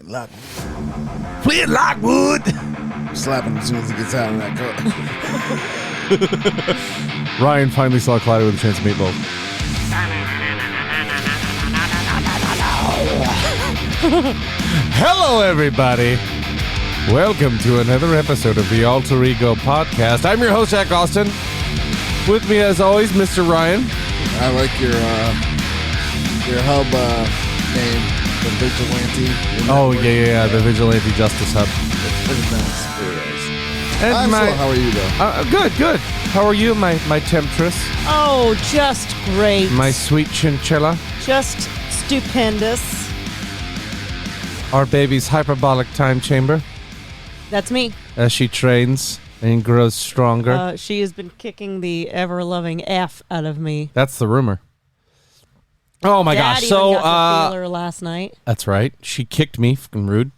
Lockwood. Flint Lockwood. Slap him as soon as he gets out of that car. Ryan finally saw Clyde with a chance of meatballs. Hello, everybody. Welcome to another episode of the Alter Ego Podcast. I'm your host, Jack Austin. With me, as always, Mr. Ryan. I like your hub name, the Vigilante. Oh, yeah, the Vigilante Justice Hub. It's nice. And how are you, though? Good. How are you, my temptress? Oh, just great. My sweet chinchilla? Just stupendous. Our baby's hyperbolic time chamber? That's me. As she trains and grows stronger. She has been kicking the ever-loving F out of me. That's the rumor. Oh, my Dad gosh. even So, got to feel her last night. That's right. She kicked me. Fucking rude.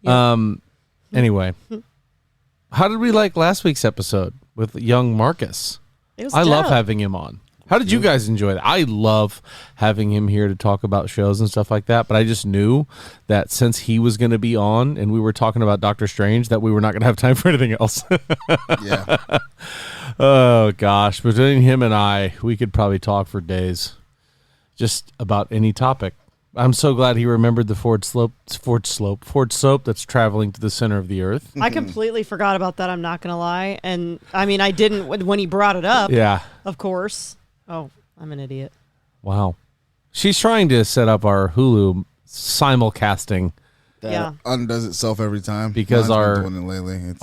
Yep. Anyway. How did we like last week's episode with young Marcus? It was I love dope. having him on. How did you guys enjoy that? I love having him here to talk about shows and stuff like that, but I just knew that since he was going to be on and we were talking about Doctor Strange, that we were not going to have time for anything else. Yeah. Oh, gosh. Between him and I, we could probably talk for days just about any topic. I'm so glad he remembered the Ford soap that's traveling to the center of the earth. I completely forgot about that, I'm not going to lie. And, I mean, I didn't when he brought it up. Yeah. Of course. Oh, I'm an idiot. Wow. She's trying to set up our Hulu simulcasting. That undoes itself every time. Because Mine's been doing it lately.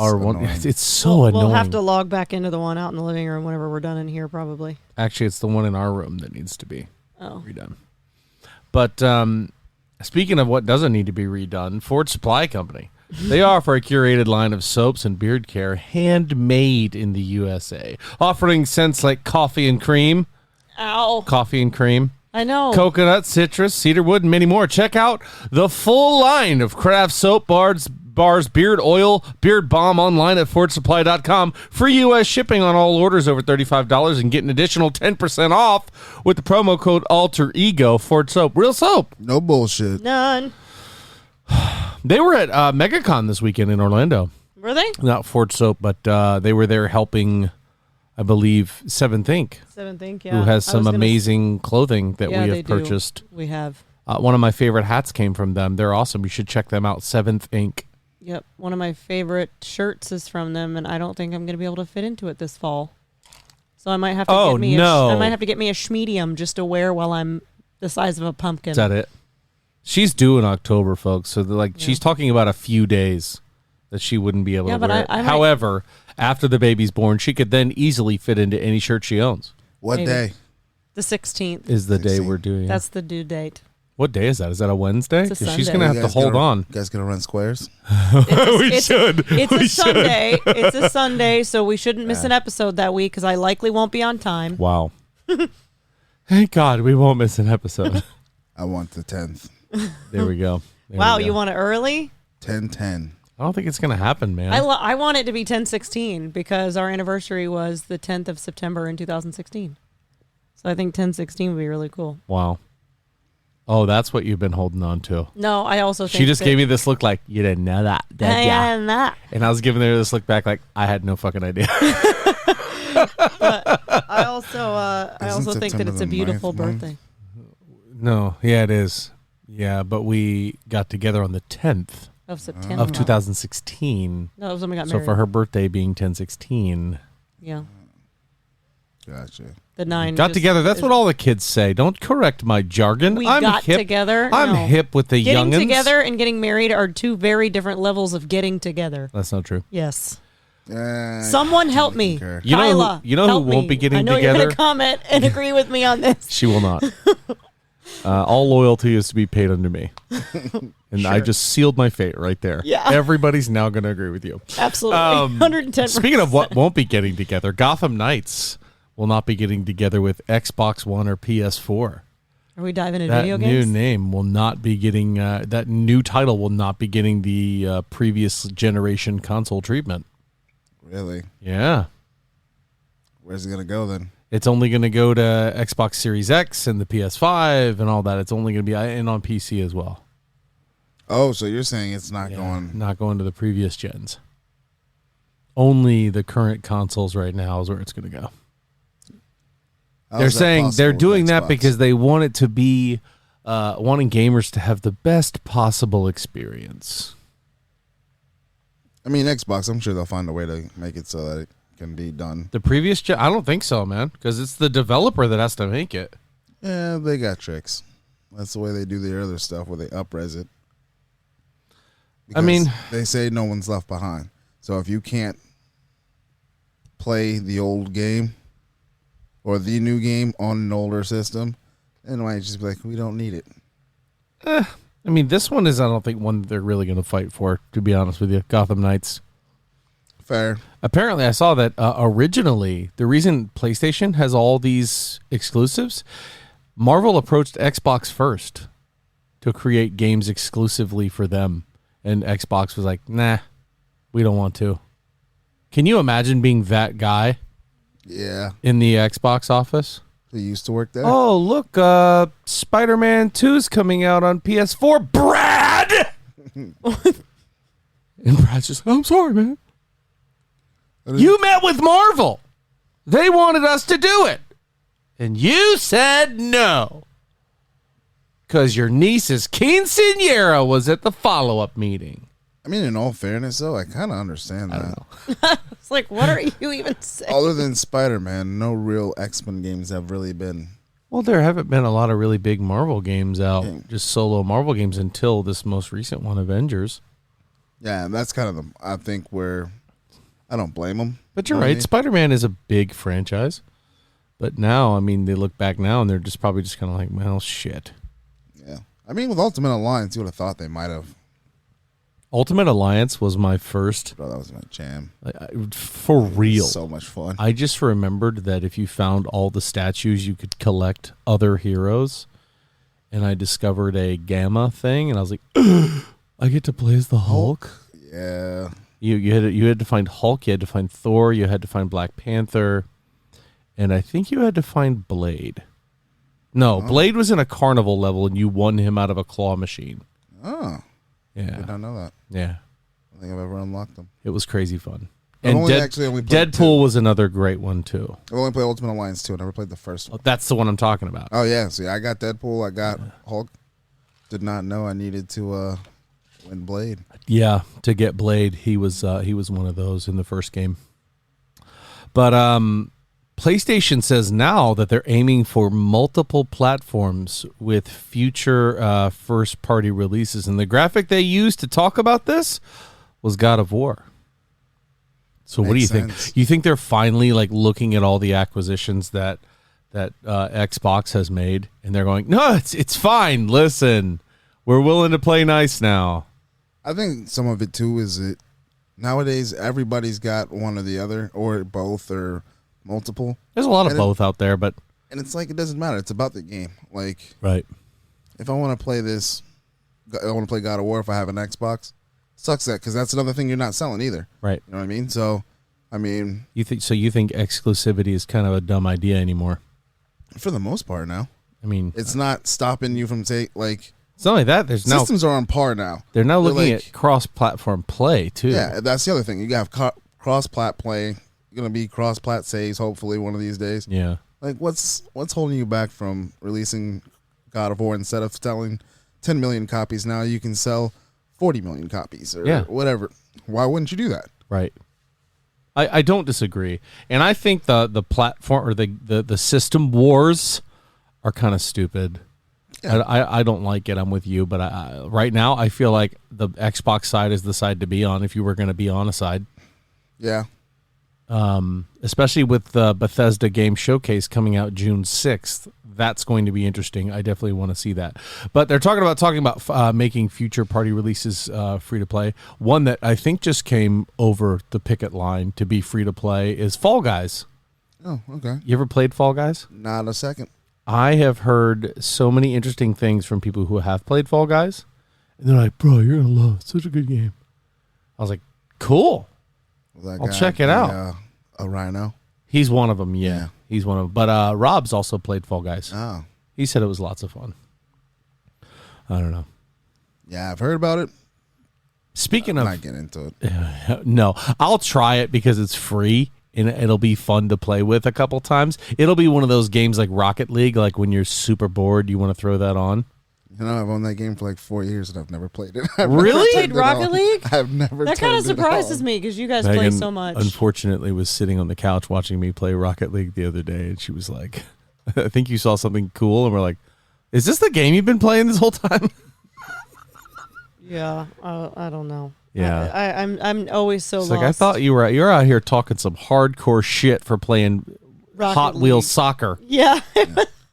it's so annoying. We'll have to log back into the one out in the living room whenever we're done in here, probably. Actually, it's the one in our room that needs to be redone. But speaking of what doesn't need to be redone, Ford Supply Company. They offer a curated line of soaps and beard care handmade in the USA, offering scents like coffee and cream. Ow. Coffee and cream. I know. Coconut, citrus, cedarwood, and many more. Check out the full line of craft soap bars, beard oil, beard balm online at FordSupply.com. Free U.S. shipping on all orders over $35 and get an additional 10% off with the promo code Alter Ego. Ford Soap. Real soap. No bullshit. None. They were at MegaCon this weekend in Orlando. Were they? Not Ford Soap, but they were there helping, I believe, Seventh Inc. Seventh Inc., yeah. Who has some amazing clothing that we have purchased. We have. One of my favorite hats came from them. They're awesome. You should check them out. Seventh Inc. Yep. One of my favorite shirts is from them, and I don't think I'm going to be able to fit into it this fall. So I might have to I might have to get me a schmedium just to wear while I'm the size of a pumpkin. Is that it? She's due in October, folks. So she's talking about a few days that she wouldn't be able to wear it. However, after the baby's born, she could then easily fit into any shirt she owns. What day? The 16th. Is the day we're doing. That's the due date. What day is that? Is that a Wednesday? It's a Sunday. She's going to have to hold on. You guys going to run squares? We should. It's a Sunday. It's a Sunday, so we shouldn't miss an episode that week because I likely won't be on time. Wow. Thank God we won't miss an episode. I want the 10th. There we go. Wow, you want it early? 10-10. I don't think it's going to happen, man. I want it to be 10/16 because our anniversary was the 10th of September in 2016. So I think 10/16 would be really cool. Wow. Oh, that's what you've been holding on to. No, I also think she just gave me this look like, you didn't know that. that. And I was giving her this look back like, I had no fucking idea. But I also think that it's a beautiful birthday. No, yeah, it is. Yeah, but we got together on the 10th of September of 2016. No, it was when we got married. So for her birthday being 10/16. Yeah. Gotcha. The 9 got together. That's what all the kids say. Don't correct my jargon. I'm got hip. Together. I'm hip with the youngins. Getting together and getting married are two very different levels of getting together. That's not true. Yes. Someone help me. You know who won't be getting together? You're going to comment and agree with me on this. She will not. All loyalty is to be paid unto me. And sure. I just sealed my fate right there. Yeah. Everybody's now going to agree with you. Absolutely. 110%. Speaking of what won't be getting together, Gotham Knights will not be getting together with Xbox One or PS4. Are we diving into video games? That new name will not be getting, that new title will not be getting the previous generation console treatment. Really? Yeah. Where's it going to go then? It's only going to go to Xbox Series X and the PS5 and all that. It's only going to be in on PC as well. Oh, so you're saying it's not Yeah, going? not going to the previous gens. Only the current consoles right now is where it's going to go. They're saying they're doing that because they want it to be wanting gamers to have the best possible experience. I mean, Xbox, I'm sure they'll find a way to make it so that it can be done. The previous gen, I don't think so, man, because it's the developer that has to make it. Yeah, they got tricks. That's the way they do their other stuff, where they up-res it. I mean, they say no one's left behind. So if you can't play the old game or the new game on an older system, then it might just be like, we don't need it. I mean, this one is, I don't think, one that they're really going to fight for, to be honest with you. Gotham Knights. Fair. Apparently, I saw that originally, the reason PlayStation has all these exclusives, Marvel approached Xbox first to create games exclusively for them. And Xbox was like, nah, we don't want to. Can you imagine being that guy? Yeah. In the Xbox office? He used to work there. Oh, look, Spider-Man 2's coming out on PS4. Brad! And Brad's just, I'm sorry, man. You met with Marvel. They wanted us to do it. And you said no. Because your niece's quinceañera was at the follow-up meeting. I mean, in all fairness, though, I kind of understand that. I don't know. It's like, what are you even saying? Other than Spider-Man, no real X-Men games have really been. Well, there haven't been a lot of really big Marvel games out, just solo Marvel games until this most recent one, Avengers. Yeah, and that's kind of I think where I don't blame them. But you're right. Spider-Man is a big franchise. But now, I mean, they look back now and they're just probably just kind of like, well, shit. Yeah. I mean, with Ultimate Alliance, you would have thought they might have. Ultimate Alliance was my first. Bro, that was my jam. For real. So much fun. I just remembered that if you found all the statues, you could collect other heroes. And I discovered a Gamma thing, and I was like, I get to play as the Hulk? Yeah. You had to find Hulk, you had to find Thor, you had to find Black Panther, and I think you had to find Blade. No, Blade was in a carnival level, and you won him out of a claw machine. Oh. Yeah. I did not know that. Yeah. I don't think I've ever unlocked them. It was crazy fun. I've And Deadpool was another great one, too. I've only played Ultimate Alliance 2. I never played the first one. That's the one I'm talking about. Oh, yeah. See, I got Deadpool. I got Hulk. Did not know I needed to win Blade. Yeah, to get Blade, he was one of those in the first game. But PlayStation says now that they're aiming for multiple platforms with future first-party releases, and the graphic they used to talk about this was God of War. So what do you think? You think they're finally like looking at all the acquisitions that Xbox has made, and they're going, no, it's fine. Listen, we're willing to play nice now. I think some of it too is it nowadays everybody's got one or the other, or both, or multiple. There's a lot of both out there, but and it's like it doesn't matter. It's about the game. Like, right. If I want to play this, I want to play God of War. If I have an Xbox, sucks that because that's another thing you're not selling either. Right. You know what I mean? So, I mean, you think exclusivity is kind of a dumb idea anymore? For the most part, now. I mean, it's not stopping you from It's not only that. There's systems are on par now. They're now looking at cross-platform play too. Yeah, that's the other thing. You have cross-plat play. You're gonna be cross-plat saves hopefully one of these days. Yeah. Like what's holding you back from releasing God of War instead of selling 10 million copies? Now you can sell 40 million copies or whatever. Why wouldn't you do that? Right. I don't disagree, and I think the platform or the system wars are kind of stupid. Yeah. I don't like it. I'm with you, but right now I feel like the Xbox side is the side to be on if you were going to be on a side. Yeah. Especially with the Bethesda Game Showcase coming out June 6th. That's going to be interesting. I definitely want to see that. But they're talking about making future party releases free to play. One that I think just came over the picket line to be free to play is Fall Guys. Oh, okay. You ever played Fall Guys? Not a second. I have heard so many interesting things from people who have played Fall Guys. And they're like, bro, you're going to love it. It's such a good game. I was like, cool. I'll check it out. A Rhino? He's one of them, yeah. He's one of them. But Rob's also played Fall Guys. Oh. He said it was lots of fun. I don't know. Yeah, I've heard about it. Speaking I'm of, not getting into it. no, I'll try it because it's free and it'll be fun to play with a couple times. It'll be one of those games like Rocket League, like when you're super bored, you want to throw that on. You know, I've owned that game for like 4 years and I've never played it. Really? Played Rocket League? I've never. That kind of surprises me because you guys play Megan, so much. unfortunately, was sitting on the couch watching me play Rocket League the other day, and she was like, I think you saw something cool, and we're like, is this the game you've been playing this whole time? Yeah, I don't know. Yeah. I'm always so It's lost. like, I thought you're out here talking some hardcore shit for playing Rocket Hot League. Wheels soccer. Yeah.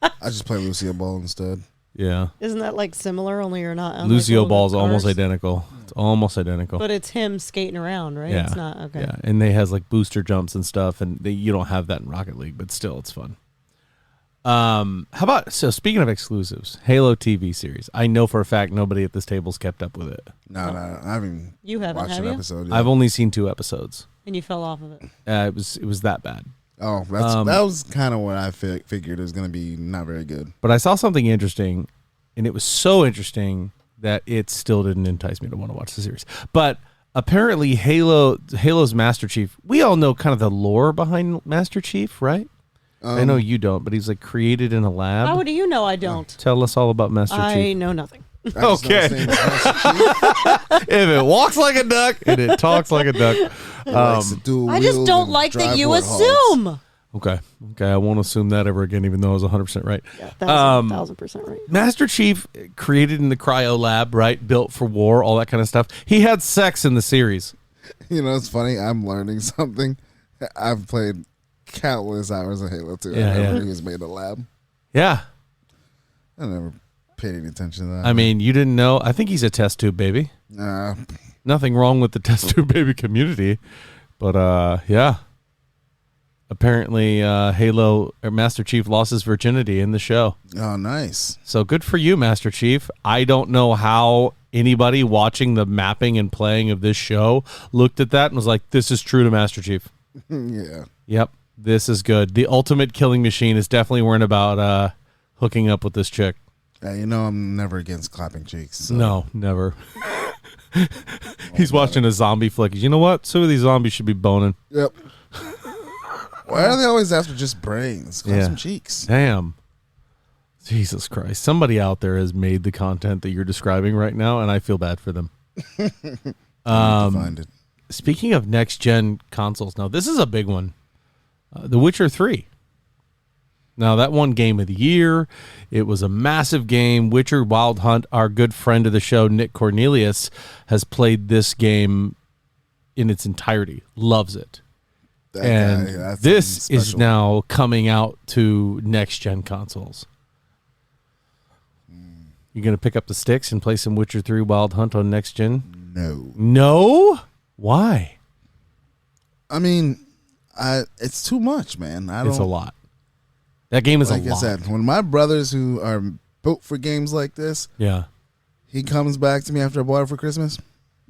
I just play Lucio Ball instead. Yeah. Isn't that like similar? Only you're not. On, Lucio like, Ball is cars? almost identical. It's almost identical. But it's him skating around, right? Yeah. It's not okay. Yeah, and they has like booster jumps and stuff, and you don't have that in Rocket League, but still, it's fun. How about, so speaking of exclusives, Halo TV series. I know for a fact nobody at this table's kept up with it. No, I haven't. You haven't, watched have an you? episode yet. I've only seen 2 episodes. And you fell off of it. It was that bad. Oh, that was kind of what I figured it was going to be not very good. But I saw something interesting, and it was so interesting that it still didn't entice me to want to watch the series. But apparently, Halo's Master Chief. We all know kind of the lore behind Master Chief, right? I know you don't, but he's like created in a lab. How do you know I don't? Tell us all about Master I Chief. know nothing. I just know Okay. his name is Master Chief. If it walks like a duck and it talks like a duck. He likes to dual I just wield don't and like that drive you warthogs. assume. Okay. I won't assume that ever again, even though I was 100% right. Yeah, 1,000% right. Master Chief, created in the cryo lab, right? Built for war, all that kind of stuff. He had sex in the series. You know, it's funny. I'm learning something. I've played countless hours of Halo 2. Yeah, I never yeah. knew he was made in a lab. Yeah. I never paid any attention to that. I mean, you didn't know. I think he's a test tube baby. Nothing wrong with the test tube baby community. But, yeah. Apparently, Master Chief lost his virginity in the show. Oh, nice. So good for you, Master Chief. I don't know how anybody watching the mapping and playing of this show looked at that and was like, this is true to Master Chief. Yeah. Yep, this is good. The ultimate killing machine is definitely worrying about hooking up with this chick. You know, I'm never against clapping cheeks. So. No, never. He's watching a zombie flick. You know what? Some of these zombies should be boning. Yep. Why are they always after just brains? Clap Yeah. some cheeks. Damn. Jesus Christ. Somebody out there has made the content that you're describing right now, and I feel bad for them. I need to find it. Speaking of next-gen consoles, now this is a big one. The Witcher 3. Now, that won Game of the Year. It was a massive game. Witcher Wild Hunt, our good friend of the show, Nick Cornelius, has played this game in its entirety. Loves it. That And guy, that's this something is special. now coming out to next-gen consoles. You going to pick up the sticks and play some Witcher 3 Wild Hunt on next-gen? No. No? Why? I mean, it's too much, man. It's a lot. That game is Like a I lot. said, when my brothers who are built for games like this, Yeah. he comes back to me after I bought it for Christmas,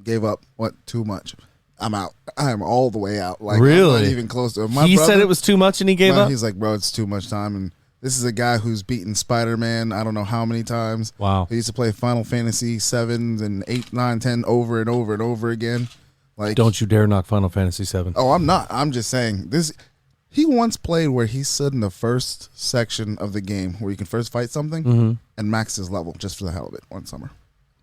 gave up, too much. I'm out. I'm all the way out. Like, Really? I'm not even close to it. He said it was too much and he gave up? He's like, bro, it's too much time. And this is a guy who's beaten Spider-Man I don't know how many times. Wow. He used to play Final Fantasy 7 and 8, 9, 10 over and over and over again. Like, Don't you dare knock Final Fantasy 7. Oh, I'm not. I'm just saying this. He once played where he stood in the first section of the game where you can first fight something and maxed his level just for the hell of it one summer.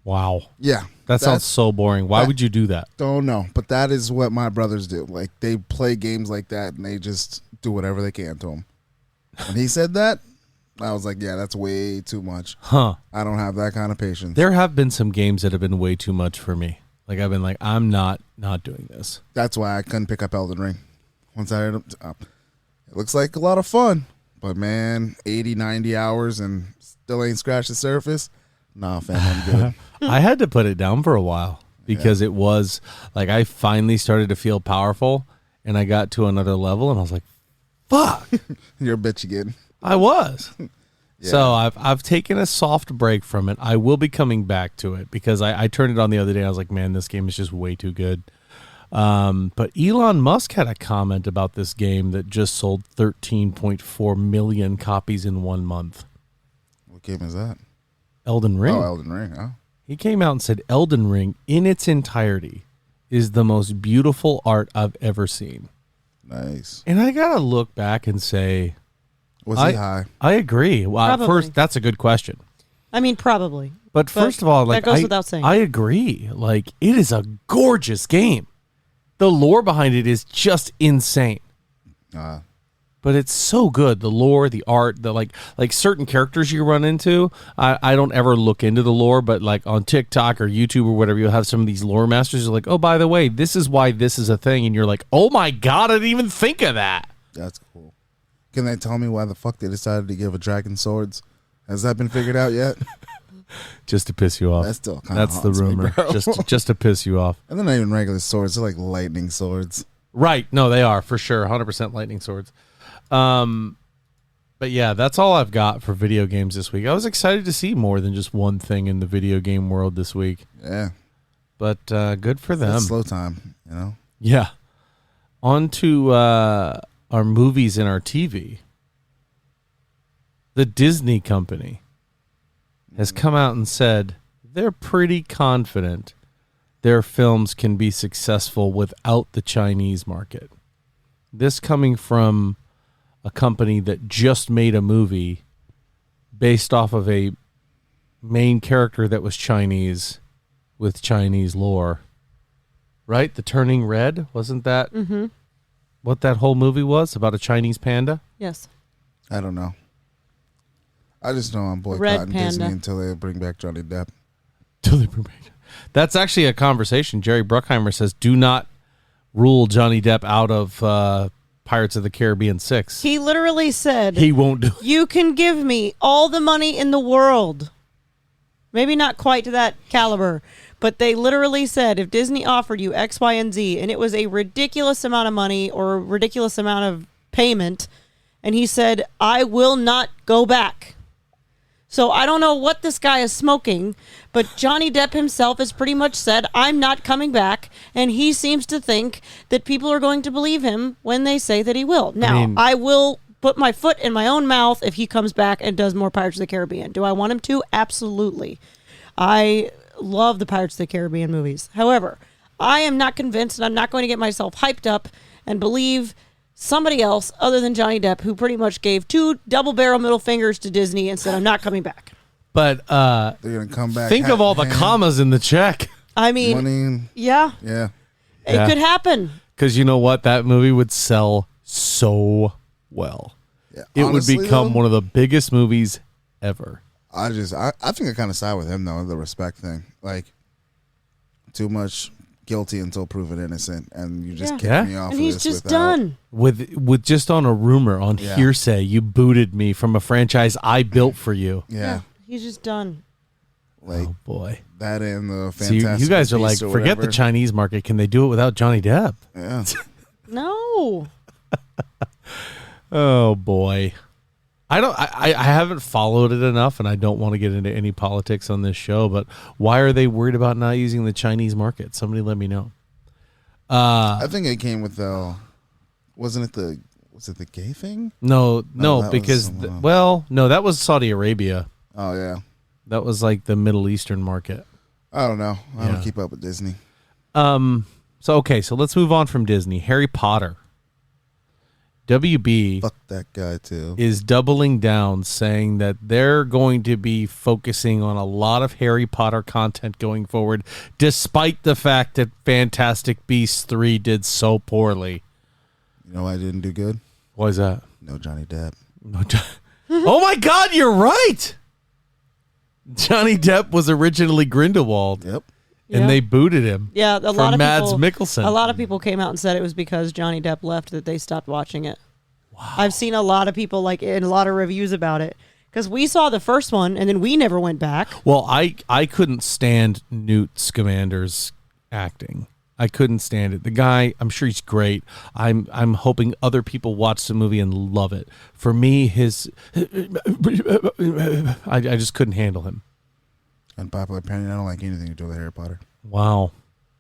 Wow. Yeah. That sounds so boring. Why would you do that? Don't know. But that is what my brothers do. Like, they play games like that and they just do whatever they can to them. When he said that, I was like, yeah, that's way too much. Huh. I don't have that kind of patience. There have been some games that have been way too much for me. Like, I've been like, I'm not doing this. That's why I couldn't pick up Elden Ring. Once I heard it looks like a lot of fun. But, man, 80, 90 hours and still ain't scratched the surface. Nah, fam, I'm good. I had to put it down for a while because it was like I finally started to feel powerful and I got to another level and I was like, fuck. You're a bitch again. I was. Yeah. So I've taken a soft break from it. I will be coming back to it because I turned it on the other day. I was like, man, this game is just way too good. But Elon Musk had a comment about this game that just sold 13.4 million copies in 1 month. What game is that? Elden Ring. Oh, Elden Ring, huh? He came out and said Elden Ring in its entirety is the most beautiful art I've ever seen. Nice. And I got to look back and say... Was he high? I agree. Well, first, that's a good question. I mean, probably. But first of all, like, that goes without saying. I agree. Like, it is a gorgeous game. The lore behind it is just insane. But it's so good. The lore, the art, the like certain characters you run into. I don't ever look into the lore, but like on TikTok or YouTube or whatever, you'll have some of these lore masters who are like, oh, by the way, this is why this is a thing. And you're like, oh my God, I didn't even think of that. That's cool. Can they tell me why the fuck they decided to give a dragon swords? Has that been figured out yet? Just to piss you off. That's still kind of That's the rumor. Just to piss you off. And they're not even regular swords. They're like lightning swords. Right. No, they are for sure. 100% lightning swords. But yeah, that's all I've got for video games this week. I was excited to see more than just one thing in the video game world this week. Yeah. But good for them. It's slow time, you know? Yeah. On to our movies and our TV. The Disney company has come out and said they're pretty confident their films can be successful without the Chinese market. This coming from a company that just made a movie based off of a main character that was Chinese with Chinese lore. Right? The Turning Red? Wasn't that what that whole movie was? About a Chinese panda? Yes. I don't know. I just know I'm boycotting Disney until they bring back Johnny Depp. That's actually a conversation. Jerry Bruckheimer says, do not rule Johnny Depp out of Pirates of the Caribbean 6. He literally said, he won't do it. You can give me all the money in the world. Maybe not quite to that caliber, but they literally said, if Disney offered you X, Y, and Z, and it was a ridiculous amount of money or a ridiculous amount of payment, and he said, I will not go back. So I don't know what this guy is smoking, but Johnny Depp himself has pretty much said, I'm not coming back, and he seems to think that people are going to believe him when they say that he will. Now, I will put my foot in my own mouth if he comes back and does more Pirates of the Caribbean. Do I want him to? Absolutely. I love the Pirates of the Caribbean movies. However, I am not convinced, and I'm not going to get myself hyped up and believe somebody else other than Johnny Depp, who pretty much gave 2 double-barrel middle fingers to Disney and said, I'm not coming back. But they're going to come back. Think of all the commas in the check. I mean, money. Yeah. It could happen. Because you know what? That movie would sell so well. Yeah. It Honestly, would become one of the biggest movies ever. I think I kind of side with him, though, the respect thing. Like, too much guilty until proven innocent, and you just kick me off. And he's just done with just on a rumor, on hearsay. You booted me from a franchise I built for you. Yeah, he's just done. Like, oh boy, that and the Fantastic. So you guys are like, forget the Chinese market. Can they do it without Johnny Depp? Yeah. No. Oh boy. I haven't followed it enough, and I don't want to get into any politics on this show, but why are they worried about not using the Chinese market? Somebody let me know. I think it came with was it the gay thing? No, because that was Saudi Arabia. Oh yeah. That was like the Middle Eastern market. I don't know. I don't keep up with Disney. So let's move on from Disney. Harry Potter. WB fuck that guy too is doubling down, saying that they're going to be focusing on a lot of Harry Potter content going forward, despite the fact that Fantastic Beasts 3 did so poorly. You know why I didn't do good? Why is that? No Johnny Depp. Oh my God, you're right. Johnny Depp was originally Grindelwald. Yep. And they booted him. Yeah, a lot of Mads people, Mikkelsen. A lot of people came out and said it was because Johnny Depp left that they stopped watching it. Wow. I've seen a lot of people in a lot of reviews about it because we saw the first one and then we never went back. Well, I couldn't stand Newt Scamander's acting. I couldn't stand it. The guy, I'm sure he's great. I'm hoping other people watch the movie and love it. For me, I just couldn't handle him. Unpopular opinion, I don't like anything to do with Harry Potter. Wow.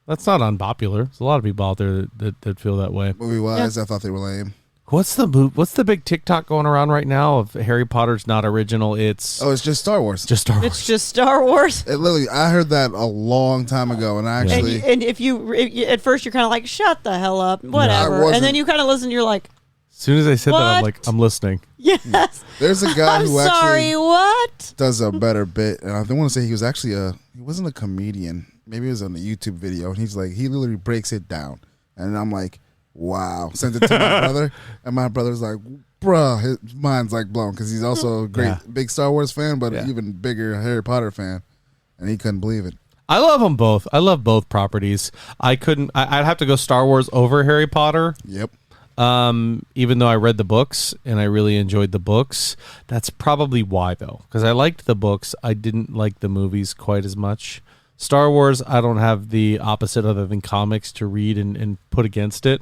That's not unpopular. There's a lot of people out there that feel that way. Movie-wise, I thought they were lame. What's the big TikTok going around right now of Harry Potter's not original? It's Oh, it's just Star Wars. just Star Wars. It's just Star Wars. It literally, I heard that a long time ago, and I actually, And if you at first you're kind of like, shut the hell up, whatever, wasn't. and then you kind of listen. You're like, as soon as I said that, I'm What? like, I'm listening. yes. there's a guy I'm who sorry. actually What? does a better bit, and I don't want to say he was actually he wasn't a comedian. Maybe it was on a YouTube video, and he's like, he literally breaks it down, and I'm like, wow. Sent it to my brother, and my brother's like, bruh, his mind's like blown because he's also a great big Star Wars fan, but even bigger Harry Potter fan, and he couldn't believe it. I love them both. I love both properties. I'd have to go Star Wars over Harry Potter. Yep. Even though I read the books and I really enjoyed the books. That's probably why, though, because I liked the books. I didn't like the movies quite as much. Star Wars, I don't have the opposite other than comics to read and put against it.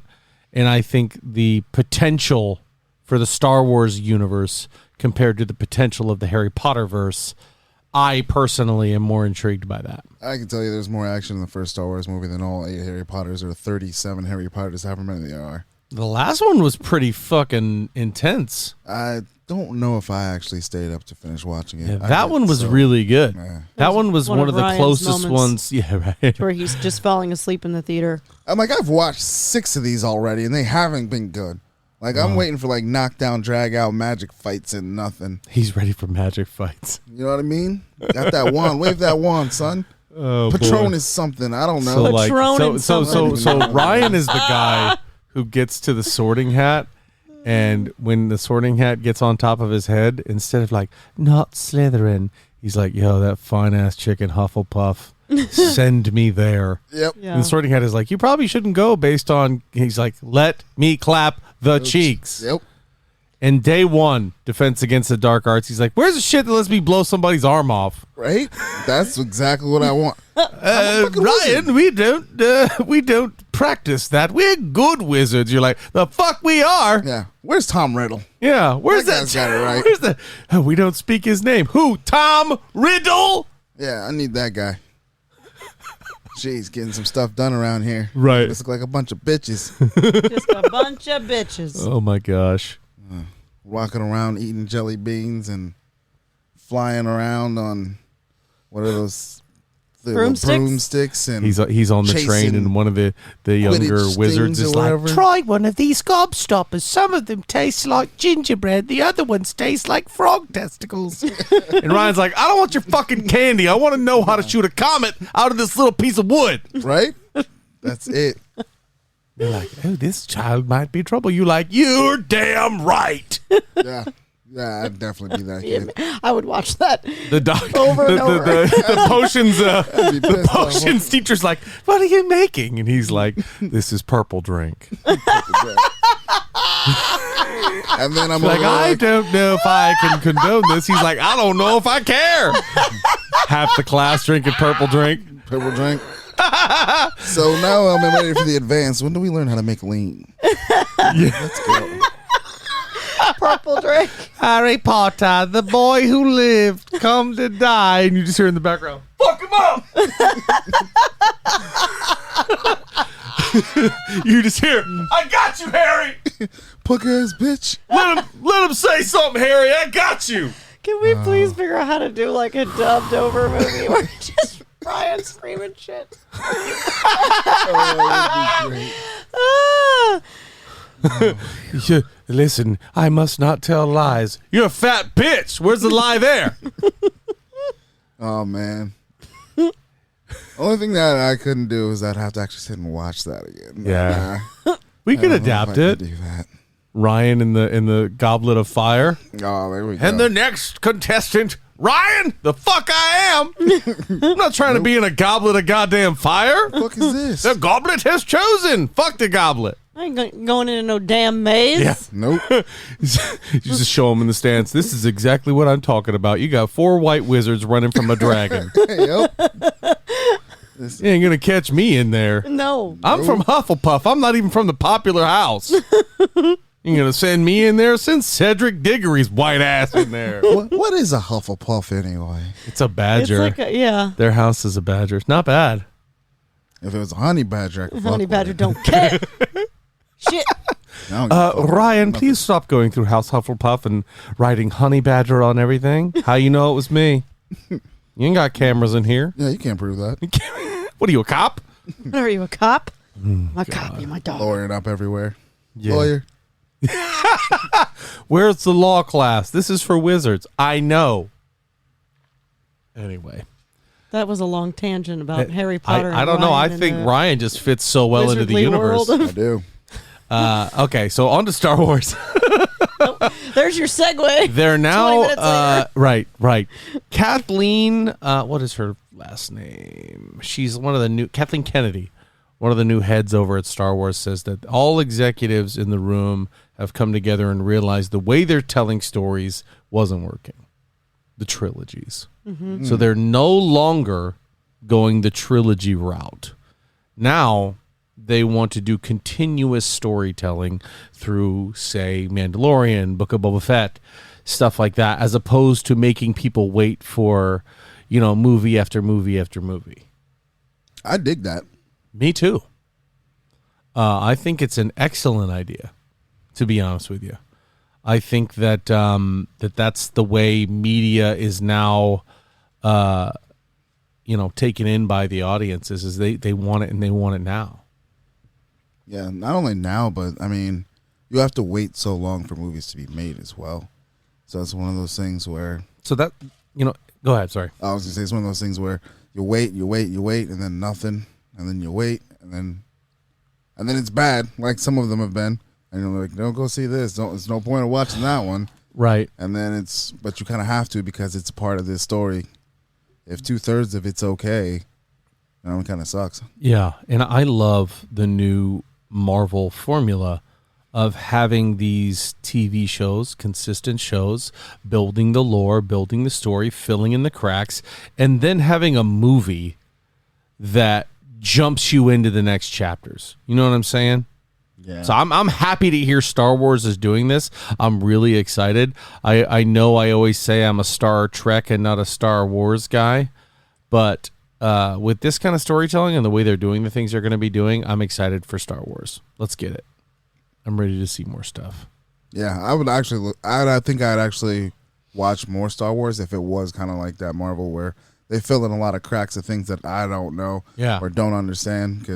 And I think the potential for the Star Wars universe compared to the potential of the Harry Potter verse, I personally am more intrigued by that. I can tell you there's more action in the first Star Wars movie than all 8 Harry Potters or 37 Harry Potters, however many there are. The last one was pretty fucking intense. I don't know if I actually stayed up to finish watching it. Yeah, I that did, one was so, really good. yeah. That one was one of the Ryan's closest moments. ones. Yeah, right. Where he's just falling asleep in the theater. I'm like, I've watched 6 of these already, and they haven't been good. Like, I'm waiting for, like, knockdown, drag-out magic fights and nothing. He's ready for magic fights. You know what I mean? Got that wand. Wave that wand, son. Oh, Patron is something. I don't know. So like, Patron so and so something. Ryan is the guy who gets to the Sorting Hat, and when the Sorting Hat gets on top of his head, instead of like not Slytherin, he's like, "Yo, that fine ass chicken Hufflepuff, send me there." Yep. Yeah. And the Sorting Hat is like, "You probably shouldn't go based on." He's like, "Let me clap the cheeks." Yep. And day one, Defense Against the Dark Arts, he's like, "Where's the shit that lets me blow somebody's arm off?" Right? That's exactly what I want. Ryan, we don't practice that. We're good wizards. You're like, the fuck we are. Yeah. Where's Tom Riddle? Yeah, where's That that? guy's got it right. Where's the? Oh, we don't speak his name. Who? Tom Riddle? Yeah, I need that guy. Jeez, getting some stuff done around here. Right. Let's look like a bunch of bitches Just a bunch of bitches. Oh my gosh. walking around eating jelly beans and flying around on what are those the Broomsticks? broomsticks and He's on the train, chasing and one of the younger Quidditch wizards things or is like, whatever. "Try one of these gobstoppers. Some of them taste like gingerbread. The other ones taste like frog testicles." And Ryan's like, "I don't want your fucking candy. I want to know how to shoot a comet out of this little piece of wood." right? That's it. They're like, "Oh, this child might be trouble." You like, "You're damn right." Yeah. Yeah, I'd definitely be that kid. I would watch that. The doc, Over and over. the potions, be the pissed off. potions teacher's like, "What are you making?" And he's like, "This is purple drink." And then I'm Like, over I like, don't know if I can condone this. He's like, "I don't know if I care." Half the class drinking purple drink. purple drink. So now I'm ready for the advance. When do we learn how to make lean? Let's go. Purple drink. Harry Potter, the boy who lived, come to die. And you just hear in the background, "Fuck him up." You just hear, "I got you, Harry." Punk ass bitch. Let him say something, Harry. I got you. Can we please figure out how to do like a dubbed over movie where just Brian screaming shit? Ah. Listen, I must not tell lies. You're a fat bitch. Where's the lie there? Oh man. Only thing that I couldn't do is I'd have to actually sit and watch that again. Yeah. We I could don't know if adapt I could it. Do that. Ryan in the Goblet of Fire. Oh, there we go. And the next contestant, Ryan, the fuck I am. I'm not trying to be in a goblet of goddamn fire. What the fuck is this? The goblet has chosen. Fuck the goblet. I ain't going into no damn maze. Yeah. Nope. You just show them in the stands. This is exactly what I'm talking about. You got 4 white wizards running from a dragon. Yep. You ain't gonna catch me in there. No. I'm from Hufflepuff. I'm not even from the popular house. You gonna send me in there? Send Cedric Diggory's white ass in there. What is a Hufflepuff anyway? It's a badger. It's like yeah. Their house is a badger. It's not bad. If it was a honey badger, I could Honey fuck badger with don't care. Shit. I don't give a fuck. Ryan, Nothing. please stop going through House Hufflepuff and writing Honey Badger on everything. How you know it was me? You ain't got cameras in here. Yeah, you can't prove that. What are you, a cop? Are you a cop? I'm a cop. You're my dog. Lawyering up everywhere. Yeah. Lawyer. Where's the law class? This is for wizards. I know. Anyway. That was a long tangent about Harry Potter. I don't know. I think Ryan just fits so well into the Wizardly universe. world. I do. Okay, so on to Star Wars. There's your segue. They're 20 now minutes later. right. Kathleen, what is her last name? She's one of the new Kathleen Kennedy, one of the new heads over at Star Wars, says that all executives in the room have come together and realized the way they're telling stories wasn't working. The trilogies. Mm-hmm. So they're no longer going the trilogy route. Now they want to do continuous storytelling through, say, Mandalorian, Book of Boba Fett, stuff like that, as opposed to making people wait for, movie after movie after movie. I dig that. Me too. I think it's an excellent idea, to be honest with you. I think that that's the way media is now, taken in by the audiences. Is they want it and they want it now. Yeah, not only now, but I mean, you have to wait so long for movies to be made as well. So it's one of those things where. So that go ahead. Sorry, I was gonna say it's one of those things where you wait, and then nothing, and then you wait, and then it's bad. Like some of them have been, and you're like, don't go see this. There's no point of watching that one. Right. And then but you kind of have to because it's part of this story. If 2/3 of it's okay, it kind of sucks. Yeah, and I love the new Marvel formula of having these TV shows, consistent shows, building the lore, building the story, filling in the cracks, and then having a movie that jumps you into the next chapters. You know what I'm saying? Yeah. So I'm happy to hear Star Wars is doing this. I'm really excited. I know I always say I'm a Star Trek and not a Star Wars guy, but with this kind of storytelling and the way they're doing the things they're going to be doing, I'm excited for Star Wars. Let's get it. I'm ready to see more stuff. Yeah, I would actually I think I'd actually watch more Star Wars if it was kind of like that Marvel where they fill in a lot of cracks of things that I don't know or don't understand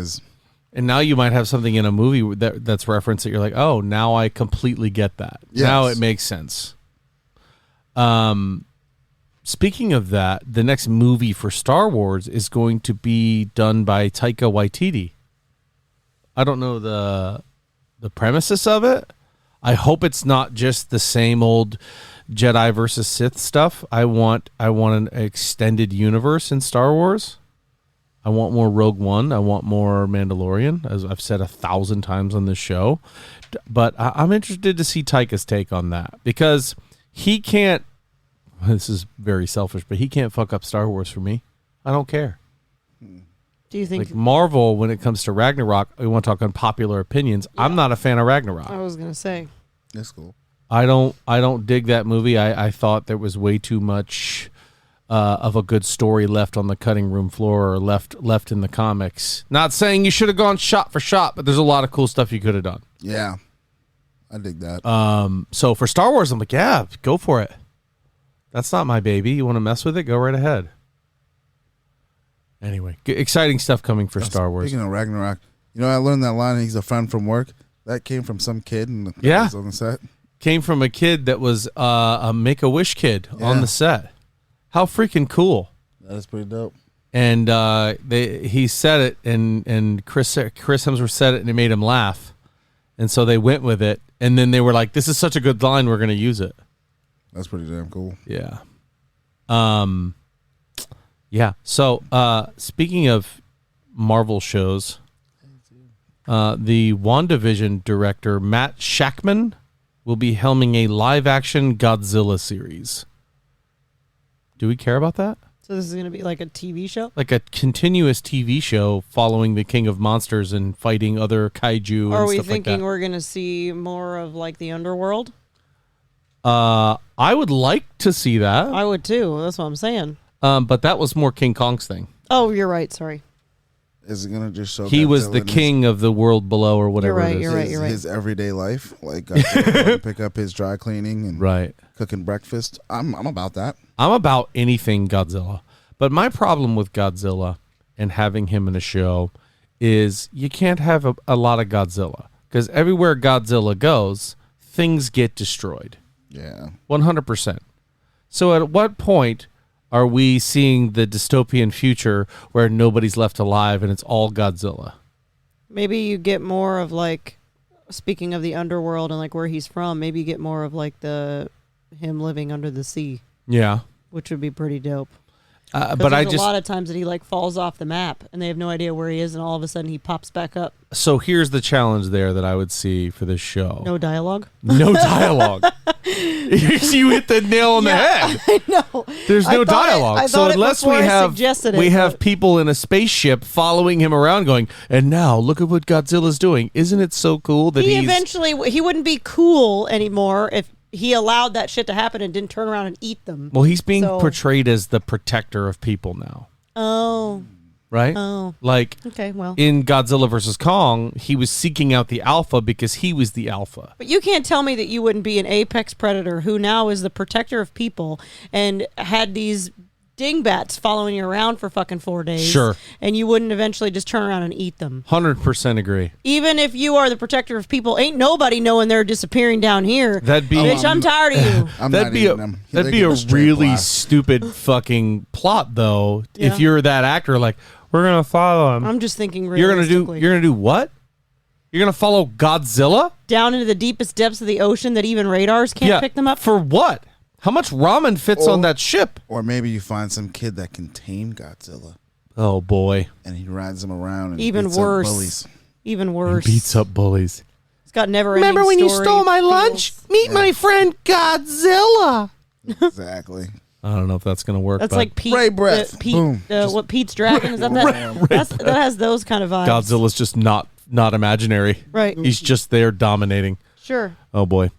And now you might have something in a movie that's referenced that you're like, oh, now I completely get that. Yes. Now it makes sense. Speaking of that, the next movie for Star Wars is going to be done by Taika Waititi. I don't know the premises of it. I hope it's not just the same old Jedi versus Sith stuff. I want an extended universe in Star Wars. I want more Rogue One. I want more Mandalorian, as I've said 1,000 times on this show. But I'm interested to see Taika's take on that because he can't. This is very selfish, but he can't fuck up Star Wars for me. I don't care. Do you think like Marvel, when it comes to Ragnarok, we want to talk unpopular opinions. Yeah. I'm not a fan of Ragnarok. I was gonna say that's cool. I don't dig that movie. I thought there was way too much of a good story left on the cutting room floor or left in the comics. Not saying you should have gone shot for shot, but there's a lot of cool stuff you could have done. Yeah, I dig that. So for Star Wars, I'm like, yeah, go for it. That's not my baby. You want to mess with it? Go right ahead. Anyway, exciting stuff coming for Star Wars. Speaking of Ragnarok, I learned that line. He's a friend from work. That came from some kid that was on the set. Came from a kid that was a Make-A-Wish kid on the set. How freaking cool! That is pretty dope. And he said it, and Chris Hemsworth said it, and it made him laugh. And so they went with it, and then they were like, "This is such a good line, we're going to use it." That's pretty damn cool. Yeah. Yeah. So, speaking of Marvel shows, the WandaVision director, Matt Shakman, will be helming a live-action Godzilla series. Do we care about that? so. This is going to be like a TV show, Like a continuous TV show following the King of Monsters and fighting other kaiju. or are and we stuff thinking like that. we're going to see more of like the underworld? I would like to see that. I would too. That's what I'm saying. But that was more King Kong's thing. Oh, you're right. Sorry. Is it gonna just show He was Godzilla the in king of the world below, or whatever. right, it is. you're right, you're right. his everyday life, like Godzilla pick up his dry cleaning and Right. cooking breakfast. I'm about that. I'm about anything Godzilla. But my problem with Godzilla and having him in a show is you can't have a lot of Godzilla, because everywhere Godzilla goes, things get destroyed. Yeah. 100%. So at what point are we seeing the dystopian future where nobody's left alive and it's all Godzilla? Maybe you get more of like, speaking of the underworld and like where he's from, maybe you get more of like him living under the sea, Yeah. which would be pretty dope. But a lot of times that he like falls off the map and they have no idea where he is, and all of a sudden he pops back up. So here's the challenge there that I would see for this show. No dialogue. No dialogue. You hit the nail on the head. I know. There's no I dialogue. So thought it unless before we I have suggested it, we have but- people in a spaceship following him around going, and now look at what Godzilla's doing. Isn't it so cool that he he's eventually he wouldn't be cool anymore if he allowed that shit to happen and didn't turn around and eat them. Well, he's being So- portrayed as the protector of people now, Oh. right? Oh. Like Okay, well. in Godzilla versus Kong, he was seeking out the alpha because he was the alpha. But you can't tell me that you wouldn't be an apex predator who now is the protector of people and had these dingbats following you around for fucking 4 days. Sure. And you wouldn't eventually just turn around and eat them. 100% agree. Even if you are the protector of people, ain't nobody knowing they're disappearing down here. That'd be Bitch, I'm tired of you. I'm that'd not be eating a them. that'd They be give a straight really blast. stupid fucking plot though. Yeah. If you're that actor, like we're gonna follow him. I'm just thinking You're gonna do what? You're gonna follow Godzilla? down into the deepest depths of the ocean that even radars can't pick them up. For what? How much ramen fits on that ship? Or maybe you find some kid that can tame Godzilla Oh boy. and he rides him around and Even beats up worse. bullies. Even worse. Beats up bullies. It's got never-ending Remember when you story, stole my feels- lunch? Meet my friend Godzilla. Exactly. I don't know if that's gonna work. That's but like Pete. Ray breath. Pete. Boom. What Pete's dragon is that? That has those kind of vibes. Godzilla's just not imaginary. Right. He's just there dominating. Sure. Oh boy.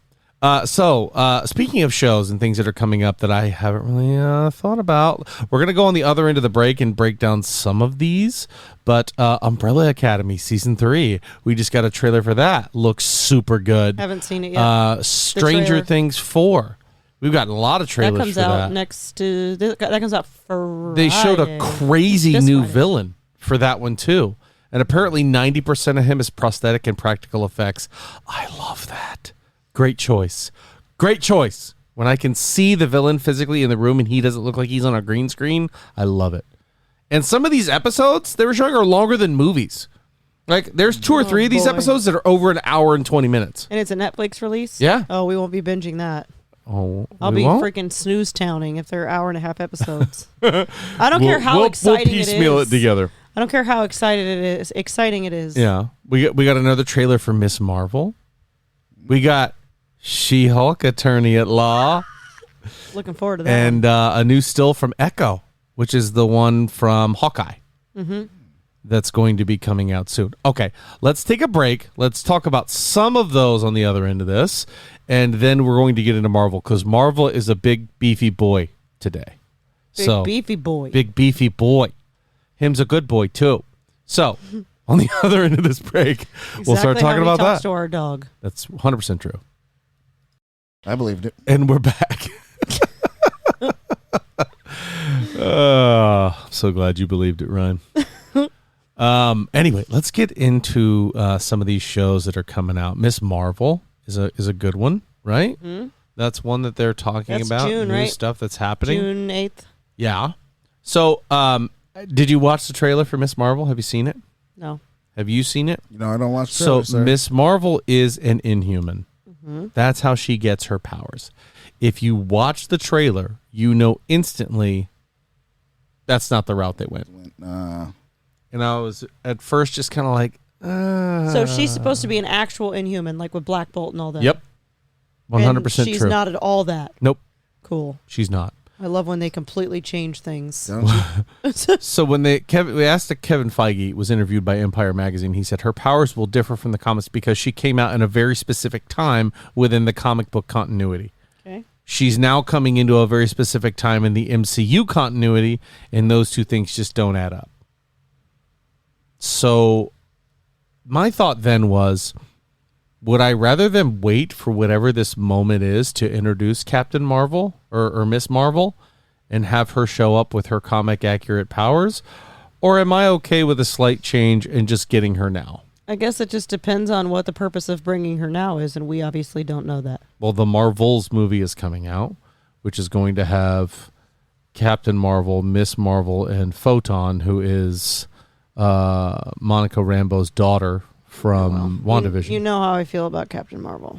So speaking of shows and things that are coming up that I haven't really thought about, we're gonna go on the other end of the break and break down some of these. But Umbrella Academy season 3, we just got a trailer for that. Looks super good. Haven't seen it yet. Stranger trailer. Things 4. We've got a lot of That trailers comes for out that. next to. That comes out Friday. They showed a crazy This new Friday. villain for that one too. And apparently 90% of him is prosthetic and practical effects. I love that. Great choice. Great choice. When I can see the villain physically in the room and he doesn't look like he's on a green screen, I love it. And some of these episodes they were showing are longer than movies. Like there's 2 or 3 of these boy. episodes that are over an hour and 20 minutes. And it's a Netflix release. Yeah. Oh, we won't be binging that. Oh, I'll we be won't? freaking snooze towning if they're hour-and-a-half episodes. I don't care how exciting we'll piecemeal it is. it together. I don't care how exciting it is. Yeah. We got another trailer for Miss Marvel. We got She-Hulk Attorney at Law. Looking forward to that. And a new still from Echo, which is the one from Hawkeye. Mm-hmm. That's going to be coming out soon. Okay, let's take a break. Let's talk about some of those on the other end of this. And then we're going to get into Marvel because Marvel is a big, beefy boy today. Big beefy boy. Big, beefy boy. Him's a good boy, too. So, on the other end of this break, we'll start Exactly how talking he about talks that. to our dog. That's 100% true. I believed it. And we're back. I'm so glad you believed it, Ryan. Anyway, let's get into some of these shows that are coming out. Miss Marvel is a good one, right? Mm-hmm. That's one that they're talking That's about. June, new right? stuff that's happening. June 8th. Yeah. So, did you watch the trailer for Miss Marvel? Have you seen it? No. Have you seen it? You know, I don't watch So trailers, sir. Miss Marvel is an Inhuman. Mm-hmm. That's how she gets her powers. If you watch the trailer, you know instantly that's not the route they went. And I was at first just kind of like, So she's supposed to be an actual Inhuman, like with Black Bolt and all that. Yep. 100% And she's true. not at all that. Nope. Cool. She's not. I love when they completely change things. Don't you? So when we asked Kevin Feige, was interviewed by Empire Magazine, he said her powers will differ from the comics because she came out in a very specific time within the comic book continuity. Okay. She's now coming into a very specific time in the MCU continuity, and those two things just don't add up. So my thought then was, would I rather than wait for whatever this moment is to introduce Captain Marvel or Miss Marvel and have her show up with her comic accurate powers? Or am I okay with a slight change and just getting her now? I guess it just depends on what the purpose of bringing her now is, and we obviously don't know that. Well, the Marvels movie is coming out, which is going to have Captain Marvel, Miss Marvel, and Photon, who is Monica Rambeau's daughter from WandaVision. You know how I feel about Captain Marvel.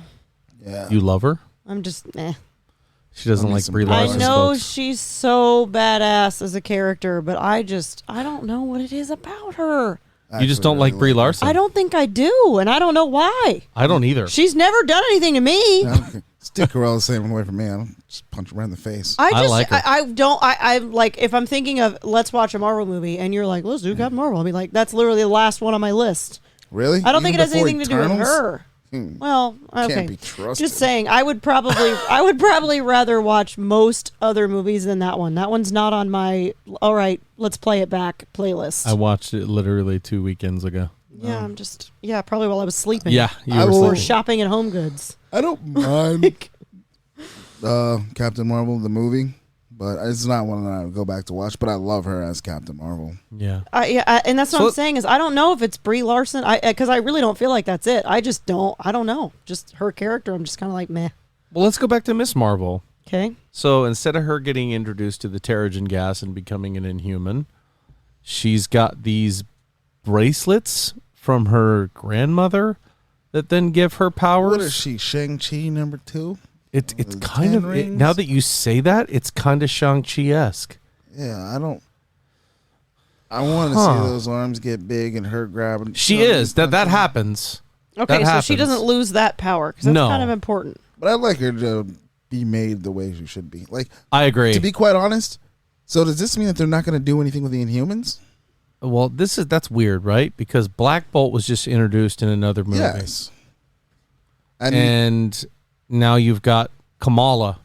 Yeah. You love her? I'm just, She doesn't like Brie Larson. I know folks. she's so badass as a character, but I don't know what it is about her. You just don't like Brie Larson? I don't think I do, and I don't know why. I don't either. She's never done anything to me. Stick Carell the same way for me. I don't just punch her right in the face. I like her. I like, if I'm thinking of let's watch a Marvel movie, and you're like, let's do Captain Marvel, I'll be like, that's literally the last one on my list. Really? I don't think it Even has before anything to do with Eternals? her. Well, okay. Can't be trusted. Just saying, I would probably rather watch most other movies than that one. That one's not on my all right, let's play it back playlist. I watched it literally 2 weekends ago. Yeah, probably while I was sleeping. Yeah, you I were will- sleeping. Or shopping at Home Goods. I don't mind Captain Marvel, the movie, but it's not one that I would go back to watch. But I love her as Captain Marvel. Yeah. And that's what I'm saying is I don't know if it's Brie Larson. Because I really don't feel like that's it. I just don't. I don't know. Just her character. I'm just kind of like meh. Well, let's go back to Miss Marvel. Okay. So instead of her getting introduced to the Terrigen gas and becoming an Inhuman, she's got these bracelets from her grandmother that then give her powers. What is she? Shang-Chi #2? It's The kind 10 of rings? now that you say that, it's kind of Shang-Chi-esque. Yeah, I want to see those arms get big and her grabbing. She is that happens. Okay, That so she happens. doesn't lose that power because that's No. kind of important. But I'd like her to be made the way she should be. Like, I agree. to be quite honest, so does this mean that they're not going to do anything with the Inhumans? Well, that's weird, right? Because Black Bolt was just introduced in another movie. Yes. And now you've got Kamala,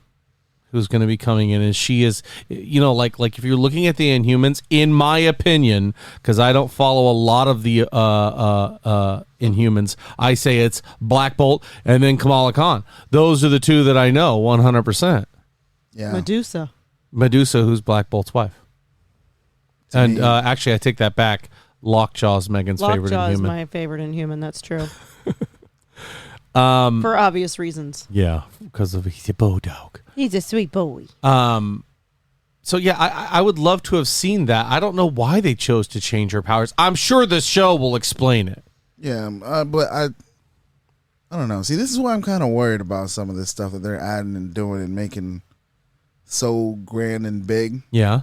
who's going to be coming in, and she is, like if you're looking at the Inhumans, in my opinion, because I don't follow a lot of the Inhumans, I say it's Black Bolt and then Kamala Khan. Those are the two that I know 100%. Yeah. Medusa. Medusa, who's Black Bolt's wife. To And me- actually, I take that back. Lockjaw's Megan's favorite Lockjaw is Inhuman. my favorite Inhuman. That's true. For obvious reasons. Yeah, because of he's a bulldog. He's a sweet boy. So yeah, I would love to have seen that. I don't know why they chose to change her powers. I'm sure the show will explain it. Yeah, but I don't know. See, this is why I'm kind of worried about some of this stuff that they're adding and doing and making so grand and big. Yeah.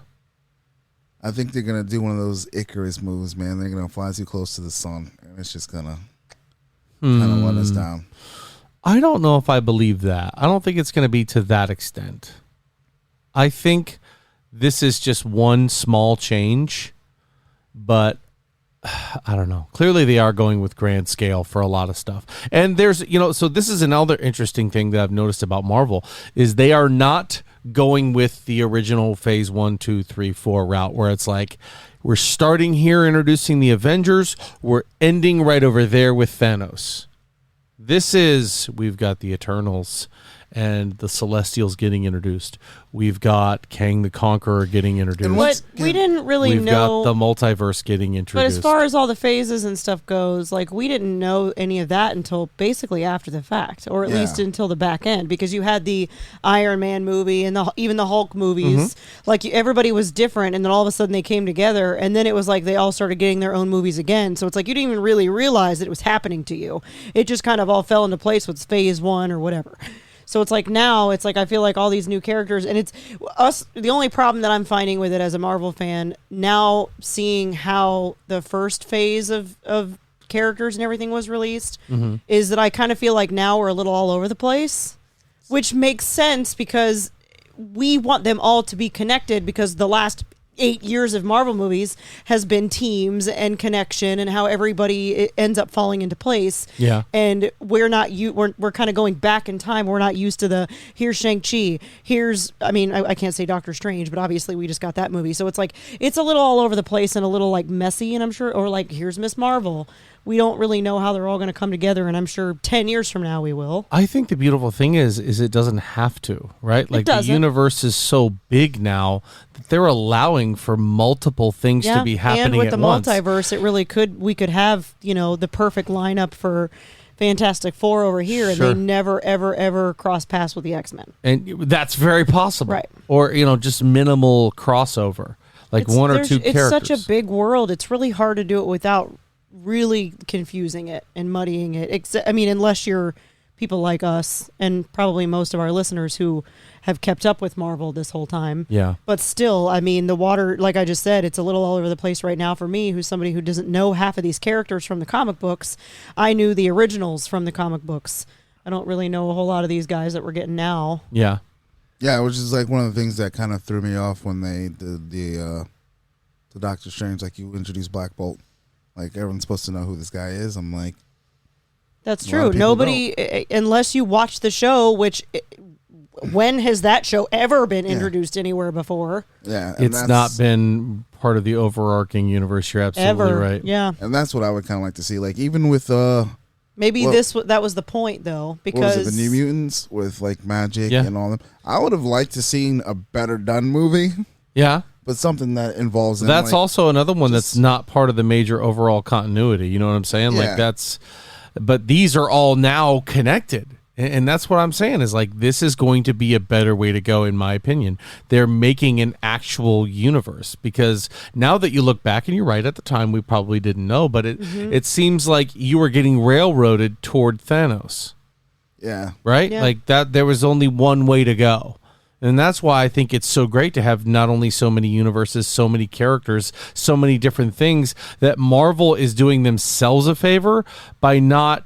I think they're gonna do one of those Icarus moves, man. They're gonna fly too close to the sun, and it's just gonna kind of let us down. I don't know if I believe that. I don't think it's going to be to that extent. I think this is just one small change, but I don't know. Clearly they are going with grand scale for a lot of stuff. And there's, so this is another interesting thing that I've noticed about Marvel is they are not going with the original phase 1, 2, 3, 4 route where it's like, we're starting here introducing the Avengers. We're ending right over there with Thanos. We've got the Eternals and the Celestials getting introduced. We've got Kang the Conqueror getting introduced. But we didn't really We've know. got the multiverse getting But introduced. as far as all the phases and stuff goes, like we didn't know any of that until basically after the fact, or at Yeah. least until the back end, because you had the Iron Man movie and even the Hulk movies. Like everybody was different, and then all of a sudden they came together, and then it was like they all started getting their own movies again. So it's like you didn't even really realize that it was happening to you. It just kind of all fell into place with phase 1 or whatever. So it's like now, it's like I feel like all these new characters, and it's us. The only problem that I'm finding with it as a Marvel fan now, seeing how the first phase of characters and everything was released, is that I kind of feel like now we're a little all over the place, which makes sense because we want them all to be connected because the last 8 years of Marvel movies has been teams and connection and how everybody ends up falling into place. Yeah. And we're kind of going back in time. We're not used to here's Shang-Chi. I can't say Doctor Strange, but obviously we just got that movie. So it's like, it's a little all over the place and a little like messy, and I'm sure, or like, here's Miss Marvel. We don't really know how they're all going to come together, and I'm sure 10 years from now we will. I think the beautiful thing is it doesn't have to, right? Like the universe is so big now that they're allowing for multiple things to be happening and with at the once. multiverse, it really we could have, the perfect lineup for Fantastic Four over here, and they never, ever, ever cross paths with the X-Men. And that's very possible. Right. Or, just minimal crossover, like one or two characters. It's such a big world. It's really hard to do it without really confusing it and muddying it. Unless you're people like us and probably most of our listeners who have kept up with Marvel this whole time. Yeah. But still, the water, like I just said, it's a little all over the place right now for me, who's somebody who doesn't know half of these characters from the comic books. I knew the originals from the comic books. I don't really know a whole lot of these guys that we're getting now. Yeah. Yeah, which is like one of the things that kind of threw me off when they did the Doctor Strange, like you introduced Black Bolt. Like, everyone's supposed to know who this guy is. I'm like... That's true. Nobody, unless you watch the show, which... when has that show ever been introduced anywhere before? Yeah. It's not been part of the overarching universe. You're absolutely right. Yeah. And that's what I would kind of like to see. Like, even with... Maybe that was the point, though, because... What was it, the New Mutants with, like, magic and all them? I would have liked to seen a better done movie. Yeah. But something that involves them. That's also another one that's not part of the major overall continuity. You know what I'm saying? Yeah. Like but these are all now connected. And that's what I'm saying is like, this is going to be a better way to go, in my opinion. They're making an actual universe, because now that you look back, and you're right, at the time we probably didn't know, but it seems like you were getting railroaded toward Thanos. Yeah. Right? Yeah. Like that, there was only one way to go. And that's why I think it's so great to have not only so many universes, so many characters, so many different things, that Marvel is doing themselves a favor by not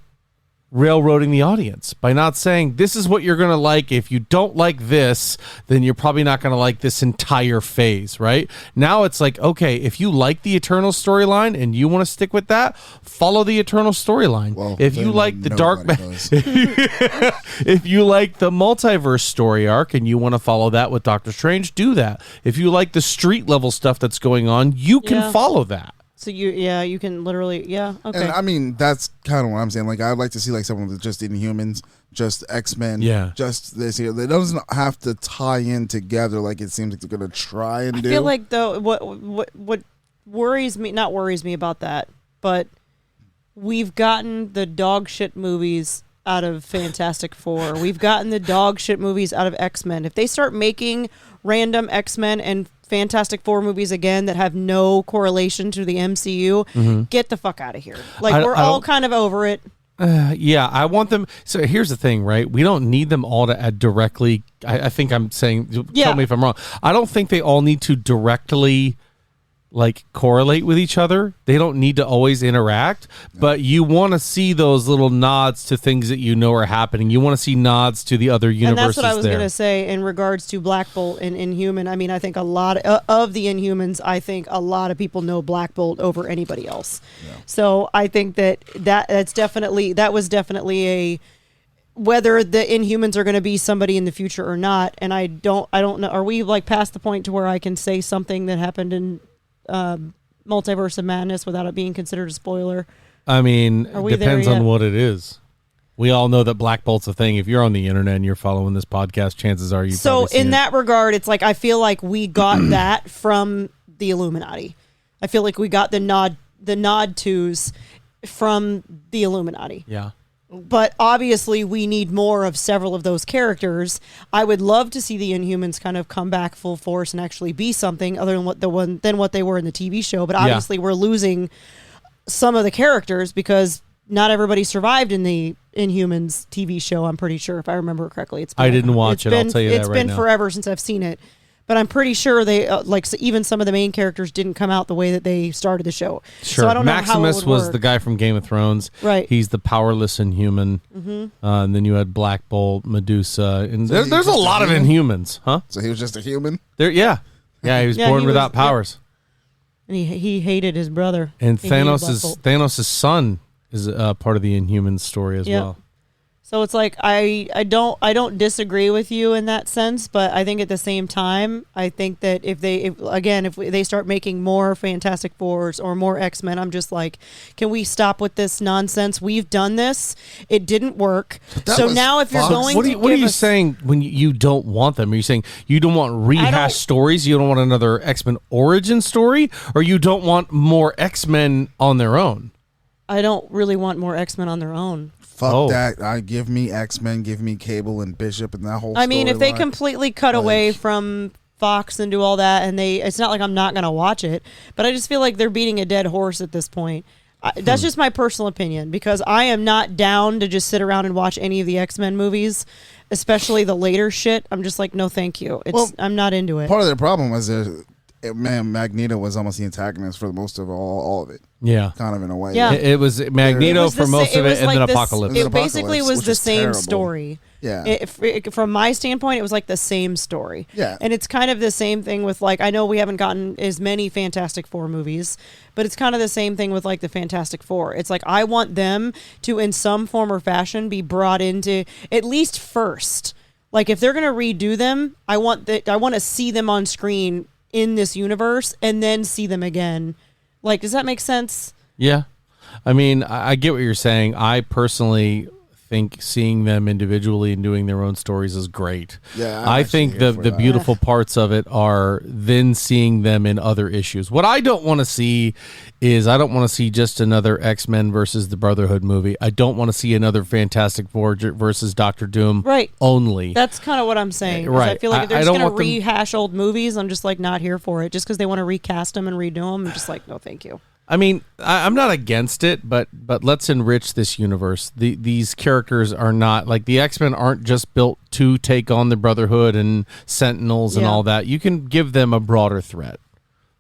railroading the audience, by not saying, this is what you're going to like. If you don't like this, then you're probably not going to like this entire phase, right? Now it's like, okay, if you like the Eternal storyline and you want to stick with that, follow the Eternal storyline. Well, if you like the dark, if you like the multiverse story arc and you want to follow that with Doctor Strange, do that. If you like the street level stuff that's going on, you can follow that. So you can literally, okay. And that's kind of what I'm saying. Like, I'd like to see like someone with just Inhumans, just X-Men, just this here. It doesn't have to tie in together like it seems like they're gonna try and do. I feel like though what worries me, not worries me about that, but we've gotten the dog shit movies out of Fantastic Four. We've gotten the dog shit movies out of X-Men. If they start making random X-Men and Fantastic Four movies again that have no correlation to the MCU, get the fuck out of here. Like, we're all kind of over it. I want them. So here's the thing, right? We don't need them all to add directly. I think I'm saying, tell me if I'm wrong. I don't think they all need to directly like correlate with each other. They don't need to always interact, but you want to see those little nods to things that you know are happening. You want to see nods to the other universes. And that's what I was going to say in regards to Black Bolt and Inhuman. I mean, I think a lot of the Inhumans, I think a lot of people know Black Bolt over anybody else. Yeah. So I think that was definitely a, whether the Inhumans are going to be somebody in the future or not. And I don't know. Are we like past the point to where I can say something that happened in Multiverse of Madness without it being considered a spoiler? I mean, it depends on what it is. We all know that Black Bolt's a thing. If you're on the internet and you're following this podcast, chances are you've probably seen it. That regard, it's like I feel like we got that from the Illuminati. I feel like we got the nod tos from the Illuminati. Yeah. But obviously, we need more of several of those characters. I would love to see the Inhumans kind of come back full force and actually be something other than what they were in the TV show. But obviously, we're losing some of the characters because not everybody survived in the Inhumans TV show. I'm pretty sure, if I remember correctly. I didn't watch it. I'll tell you that right now. It's been forever since I've seen it. But I'm pretty sure they even some of the main characters didn't come out the way that they started the show. Sure. So I don't know Maximus how it would was work. the guy from Game of Thrones. Right. He's the powerless Inhuman. Mm-hmm. And then you had Black Bolt, Medusa, and there's a lot of Inhumans, huh? So he was just a human? Yeah. Yeah, he was Yeah, born he without was- yep. powers. And he hated his brother. And He hated Thanos' Buckle. son is part of the Inhumans story as Yep. well. So it's like I don't disagree with you in that sense, but I think at the same time, I think that if they start making more Fantastic Fours or more X-Men, I'm just like, can we stop with this nonsense? We've done this. It didn't work. That So was now if you're fucked. going What to are give you us- saying when you don't want them? Are you saying you don't want rehash stories? You don't want another X-Men origin story? Or you don't want more X-Men on their own? I don't really want more X-Men on their own. Fuck Oh. that. I give me X-Men, give me Cable and Bishop and that whole I mean, if they storyline. completely cut away from Fox and do all that, and it's not like I'm not going to watch it, but I just feel like they're beating a dead horse at this point. That's just my personal opinion, because I am not down to just sit around and watch any of the X-Men movies, especially the later shit. I'm just like, no, thank you. I'm not into it. Part of their problem was Magneto was almost the antagonist for most of all of it, Yeah. kind of in a way. Yeah. It was Magneto It was for the most sa- of was it, and like then this- Apocalypse. It Apocalypse, basically was which the is same terrible. story. Yeah. From my standpoint, it was like the same story. Yeah. And it's kind of the same thing with, like, I know we haven't gotten as many Fantastic Four movies, but it's kind of the same thing with, like, the Fantastic Four. It's like, I want them to, in some form or fashion, be brought into, at least first. Like, if they're going to redo them, I want to see them on screen in this universe and then see them again. Like, does that make sense? Yeah. I mean, I get what you're saying. I personally think seeing them individually and doing their own stories is great. Yeah, I'm I actually think here the for the that. beautiful parts of it are then seeing them in other issues. What I don't want to see is I don't want to see just another X-Men versus the Brotherhood movie. I don't want to see another Fantastic Four versus Doctor Doom Right. only. That's kind of what I'm saying. 'Cause I Right. feel like if they're I just don't going to want them- rehash old movies, I'm just like not here for it. Just because they want to recast them and redo them, I'm just like, no, thank you. I mean, I'm not against it, but let's enrich this universe. These characters are not like the X-Men aren't just built to take on the Brotherhood and Sentinels and Yeah. all that. You can give them a broader threat.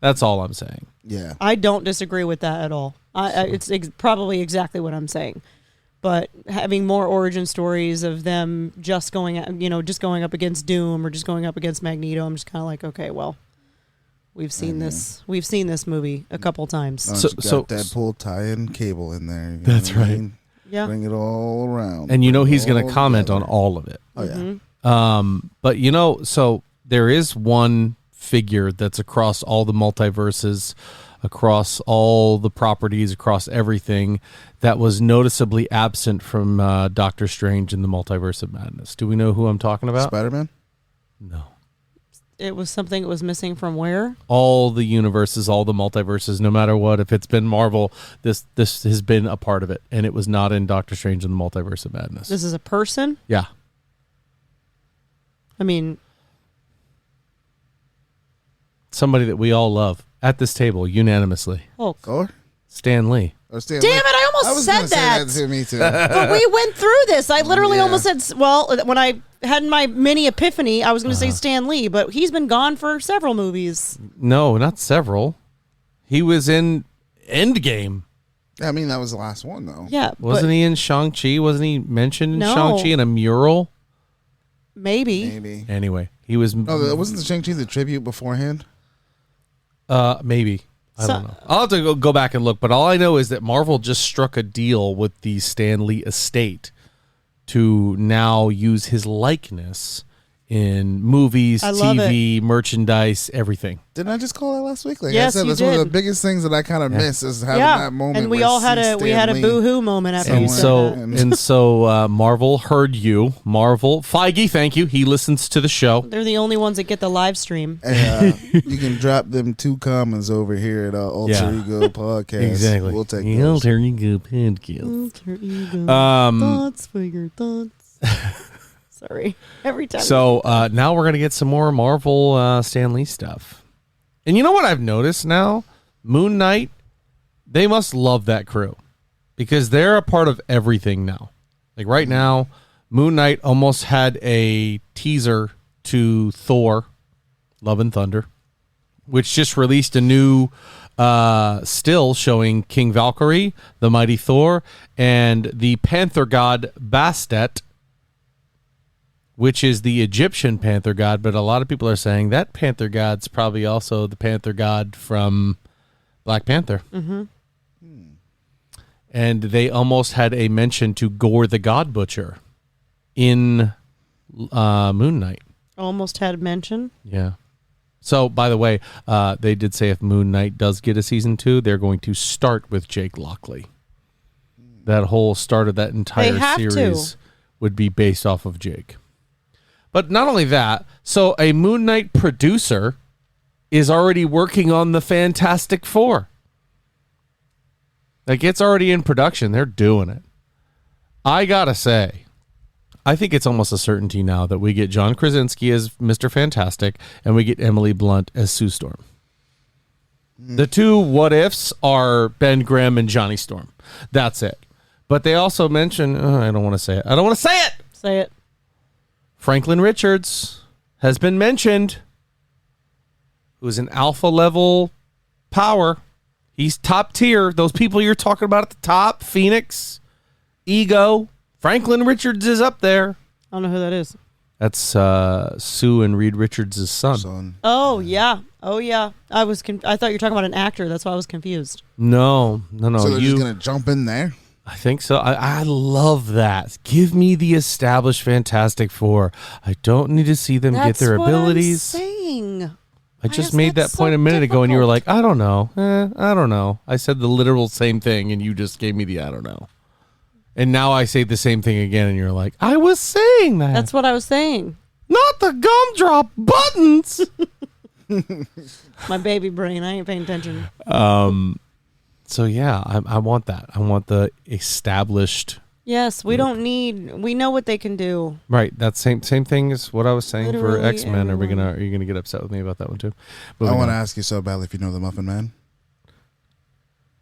That's all I'm saying. Yeah. I don't disagree with that at all. It's probably exactly what I'm saying. But having more origin stories of them just going up against Doom or just going up against Magneto, I'm just kind of like, okay, well, we've seen this. We've seen this movie a couple times. So- Deadpool tie-in Cable in there. You know That's what I right. mean? Yeah. Bring it all around. And you know Bring it he's going to all comment on together. all of it. Oh, yeah. But so there is one figure that's across all the multiverses, across all the properties, across everything that was noticeably absent from Doctor Strange in the Multiverse of Madness. Do we know who I'm talking about? Spider-Man? No. It was something that was missing from where? All the universes, all the multiverses, no matter what. If it's been Marvel, this has been a part of it, and it was not in Doctor Strange in the Multiverse of Madness. This is a person? Yeah. I mean, Somebody that we all love at this table unanimously. oh, Thor? Stan Lee. Or Stan damn Lee? it, I almost was said gonna say that. to me, too. But we went through this. I literally Yeah. almost said, well, when I had my mini epiphany, I was going to say Stan Lee, but he's been gone for several movies. No, not several. He was in Endgame. I mean, that was the last one, though. Yeah. Wasn't he in Shang-Chi? Wasn't he mentioned in No. Shang-Chi in a mural? Maybe. Maybe. Anyway, he was No, wasn't the Shang-Chi the tribute beforehand? maybe. I So- don't know. I'll have to go back and look, but all I know is that Marvel just struck a deal with the Stan Lee estate to now use his likeness in movies, I love TV, merchandise, everything. Didn't I just call that last week? Like Yes, I said, you that's one of the did. biggest things that I kind of miss is having Yeah. that moment. And we where all had see a Stan Lee. boo-hoo moment after And you And said so that. and so Marvel heard you. Marvel Feige, thank you. He listens to the show. They're the only ones that get the live stream. And, you can drop them 2 comments over here at Alter Yeah. Ego Podcast. Exactly. We'll take The those. Alter Ego Podcast. Thoughts for your thoughts. Sorry. Every time. So now we're gonna get some more Marvel Stan Lee stuff. And you know what I've noticed now? Moon Knight, they must love that crew because they're a part of everything now. Like right now, Moon Knight almost had a teaser to Thor, Love and Thunder, which just released a new still showing King Valkyrie, the mighty Thor, and the Panther god Bastet, which is the Egyptian panther god, but a lot of people are saying that panther god's probably also the panther god from Black Panther. Mm-hmm. And they almost had a mention to Gore the God Butcher in Moon Knight. Almost had mention. Yeah. So, by the way, they did say if Moon Knight does get a season 2, they're going to start with Jake Lockley. That whole start of that entire series would be based off of Jake. But not only that, so a Moon Knight producer is already working on the Fantastic Four. Like, it's already in production. They're doing it. I gotta say, I think it's almost a certainty now that we get John Krasinski as Mr. Fantastic and we get Emily Blunt as Sue Storm. The two what ifs are Ben Grimm and Johnny Storm. That's it. But they also mention, I don't want to say it. I don't want to say it. Say it. Franklin Richards has been mentioned, who's an alpha level power. He's top tier. Those people you're talking about at the top, Phoenix, Ego, Franklin Richards is up there. I don't know who that is. That's Sue and Reed Richards' son. Oh, yeah. Oh, yeah. I thought you were talking about an actor. That's why I was confused. No. So they're just going to jump in there? I think so. I love that. Give me the established Fantastic Four. I don't need to see them get their abilities. That's what I'm saying. I just made that point a minute ago, and you were like, I don't know. I don't know. I said the literal same thing, and you just gave me the I don't know. And now I say the same thing again, and you're like, I was saying that. That's what I was saying. Not the gumdrop buttons. My baby brain. I ain't paying attention. So, yeah, I want that. I want the established. Yes, we don't need. We know what they can do. Right. That's same thing as what I was saying Literally for X-Men. everyone. Are you gonna get upset with me about that one too? I want to ask you so badly if you know the Muffin Man.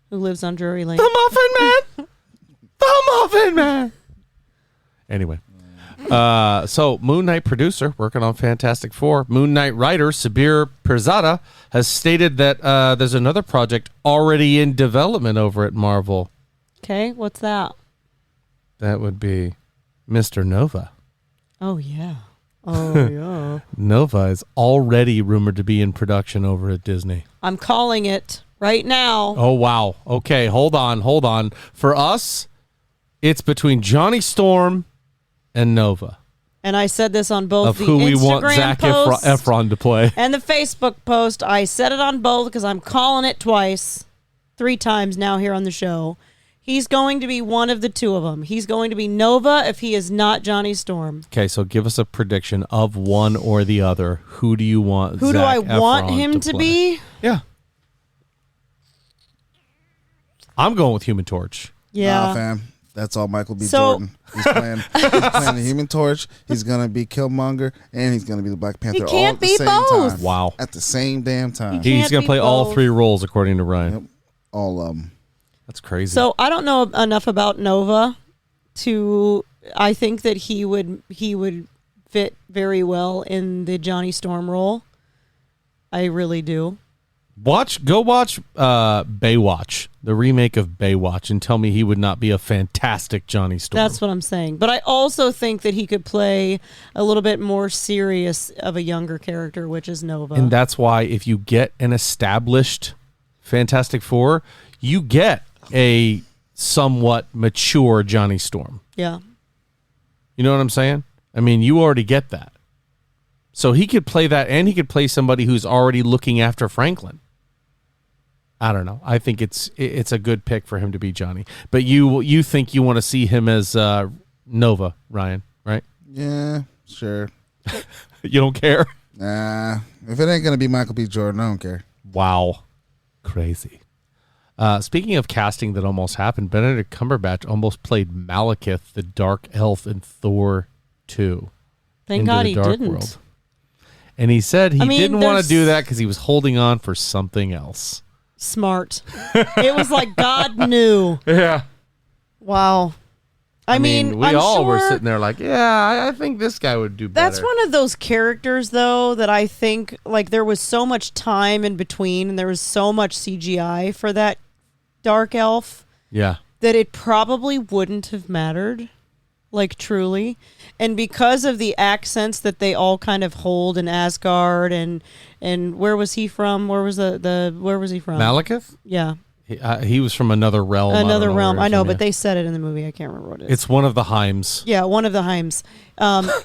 Who lives on Drury Lane? The Muffin Man. The Muffin Man. Anyway. So Moon Knight producer working on Fantastic Four. Moon Knight writer Sabir Pirzada has stated that there's another project already in development over at Marvel. Okay, what's that? That would be Mr. Nova. Oh, yeah. Oh, yeah. Nova is already rumored to be in production over at Disney. I'm calling it right now. Oh, wow. Okay, hold on. For us, it's between Johnny Storm and Nova. And I said this on both of the who Instagram we want Zac post Efron to play. and the Facebook post. I said it on both because I'm calling it twice, 3 times now here on the show. He's going to be one of the two of them. He's going to be Nova if he is not Johnny Storm. Okay, so give us a prediction of one or the other. Who do you want? Who do I want Efron him to play? be? Yeah. I'm going with Human Torch. Yeah. Nah, fam. That's all Michael B. Jordan. He's playing the Human Torch. He's going to be Killmonger, and he's going to be the Black Panther He can't all at the be same both. time. Wow. At the same damn time. He He's going be to play all both. 3 roles, according to Ryan. Yep. All of them. That's crazy. So I don't know enough about Nova to. I think that he would fit very well in the Johnny Storm role. I really do. Go watch Baywatch, the remake of Baywatch, and tell me he would not be a fantastic Johnny Storm. That's what I'm saying. But I also think that he could play a little bit more serious of a younger character, which is Nova. And that's why if you get an established Fantastic Four, you get a somewhat mature Johnny Storm. Yeah. You know what I'm saying? I mean, you already get that. So he could play that, and he could play somebody who's already looking after Franklin. I don't know. I think it's a good pick for him to be Johnny. But you think you want to see him as Nova, Ryan, right? Yeah, sure. You don't care? Nah. If it ain't going to be Michael B. Jordan, I don't care. Wow. Crazy. Speaking of casting that almost happened, Benedict Cumberbatch almost played Malekith, the Dark Elf, in Thor 2. Thank Into God the he Dark didn't. World. And he said he didn't want to do that because he was holding on for something else. Smart. It was like God knew. Yeah. Wow. I mean, we I'm all were sure sitting there like, yeah, I think this guy would do better. that's one of those characters, though, that I think like there was so much time in between and there was so much CGI for that dark elf Yeah. that it probably wouldn't have mattered. like truly. And because of the accents that they all kind of hold in Asgard and where was he from? Where was where was he from? Malekith? Yeah. He was from another realm. Another realm. I know, from, but they said it in the movie. I can't remember what it is. It's one of the Heims. Yeah, one of the Heims.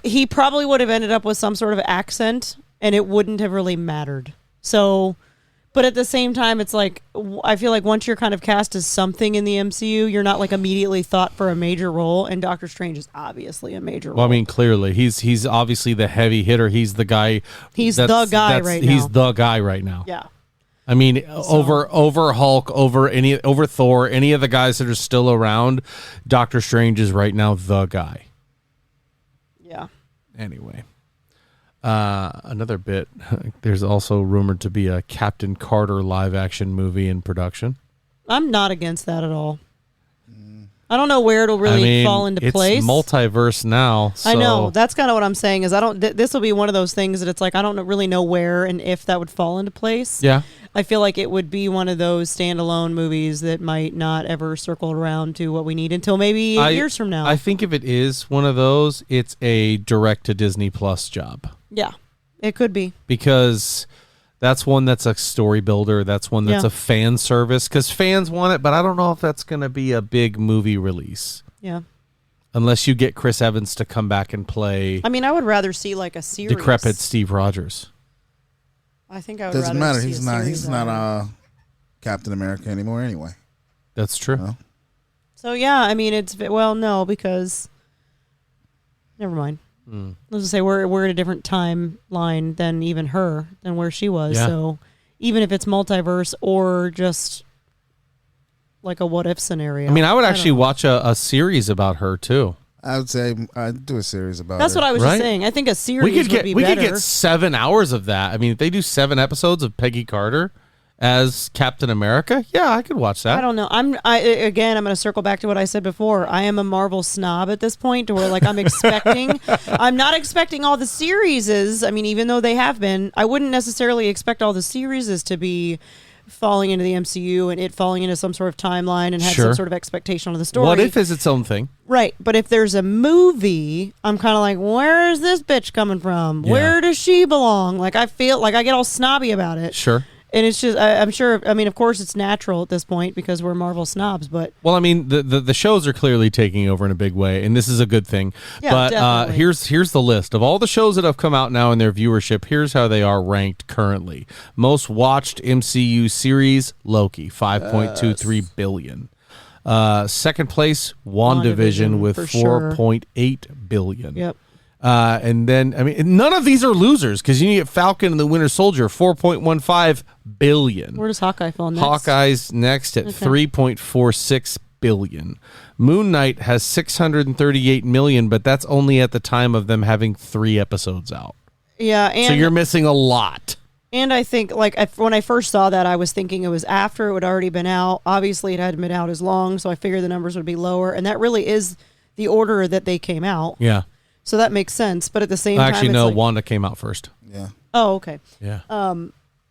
He probably would have ended up with some sort of accent, and it wouldn't have really mattered. So, but at the same time, it's like, I feel like once you're kind of cast as something in the MCU, you're not like immediately thought for a major role, and Doctor Strange is obviously a major role. Well, I mean, clearly, he's obviously the heavy hitter. He's the guy. He's the guy right now. He's the guy right now. Yeah. I mean, over Hulk, over Thor, any of the guys that are still around, Doctor Strange is right now the guy. Yeah. Anyway, another bit. There's also rumored to be a Captain Carter live action movie in production. I'm not against that at all. I don't know where it'll really fall into place. It's multiverse now. So. I know. That's kind of what I'm saying is this will be one of those things that it's like I don't really know where and if that would fall into place. Yeah. I feel like it would be one of those standalone movies that might not ever circle around to what we need until maybe 8 years from now. I think if it is one of those, it's a direct to Disney Plus job. Yeah, it could be. Because that's one that's a story builder. That's one that's a fan service because fans want it, but I don't know if that's going to be a big movie release. Yeah. Unless you get Chris Evans to come back and play. I mean, I would rather see like a series. Decrepit Steve Rogers. I think I would Doesn't rather matter. see He's not Captain America anymore anyway. That's true. No? So yeah, I mean no, because never mind. Let's just say we're at a different timeline than even her, than where she was. Yeah. So even if it's multiverse or just like a what if scenario. I mean, I would actually watch a series about her too. I would say I'd do a series about That's her. what I was just saying. I think a series would be better. We could get 7 hours of that. I mean, if they do 7 episodes of Peggy Carter as Captain America, yeah, I could watch that. I don't know. I'm going to circle back to what I said before. I am a Marvel snob at this point, to where like I'm expecting. I'm not expecting all the series. I mean, even though they have been, I wouldn't necessarily expect all the series to be falling into the MCU and it falling into some sort of timeline and have some sort of expectation on the story. What If is its own thing. Right. But if there's a movie, I'm kind of like, where is this bitch coming from? Yeah. Where does she belong? Like, I feel like I get all snobby about it. Sure. And it's just, I'm sure, I mean, of course it's natural at this point because we're Marvel snobs, but... Well, I mean, the shows are clearly taking over in a big way, and this is a good thing. Yeah, but definitely. here's the list. Of all the shows that have come out now in their viewership, here's how they are ranked currently. Most watched MCU series, Loki, 5.23 billion. Second place, WandaVision with for sure. 4.8 billion. Yep. And then, I mean, none of these are losers because you get Falcon and the Winter Soldier, 4.15 billion. Where does Hawkeye fall next? Hawkeye's next at 3.46 billion. Moon Knight has 638 million, but that's only at the time of them having 3 episodes out. Yeah, and so you're missing a lot. And I think, like, when I first saw that, I was thinking it was after it had already been out. Obviously, it hadn't been out as long, so I figured the numbers would be lower. And that really is the order that they came out. Yeah. So that makes sense. But at the same time, actually, it's no, like, Wanda came out first. Yeah. Oh, okay. Yeah.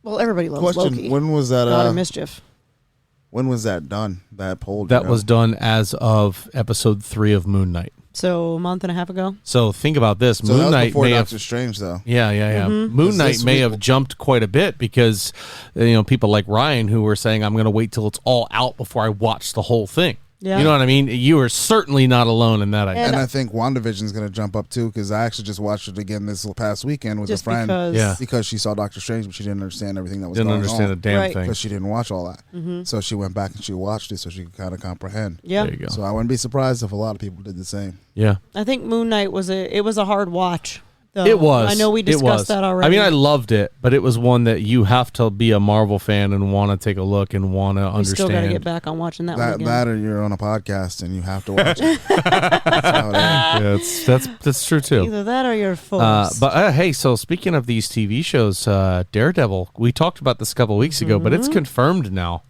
Well, everybody loves Question: Loki. When was that? God of Mischief. When was that done? That poll. That was done as of episode 3 of Moon Knight. So a month and a half ago. So think about this. So Moon that was Knight before may Doctor have. Strange, though. Yeah. Moon Knight may have jumped quite a bit because people like Ryan who were saying, I'm going to wait till it's all out before I watch the whole thing. Yeah. You know what I mean? You are certainly not alone in that idea. And I think WandaVision's going to jump up too because I actually just watched it again this past weekend with a Just friend. because She saw Doctor Strange, but she didn't understand everything that was Didn't going on. understand a damn Right. thing. Because she didn't watch all that. So she went back and she watched it so she could kind of comprehend. Yeah. There you go. So I wouldn't be surprised if a lot of people did the same. Yeah. I think Moon Knight was a hard watch. Though. It was. I know we discussed that already. I mean, I loved it, but it was one that you have to be a Marvel fan and want to take a look and want to we understand. still got to get back on watching that one again. That or you're on a podcast and you have to watch it. That's how it is. Yeah, that's true too. Either that or you're forced. But hey, so speaking of these TV shows, Daredevil, we talked about this a couple of weeks ago, but it's confirmed now.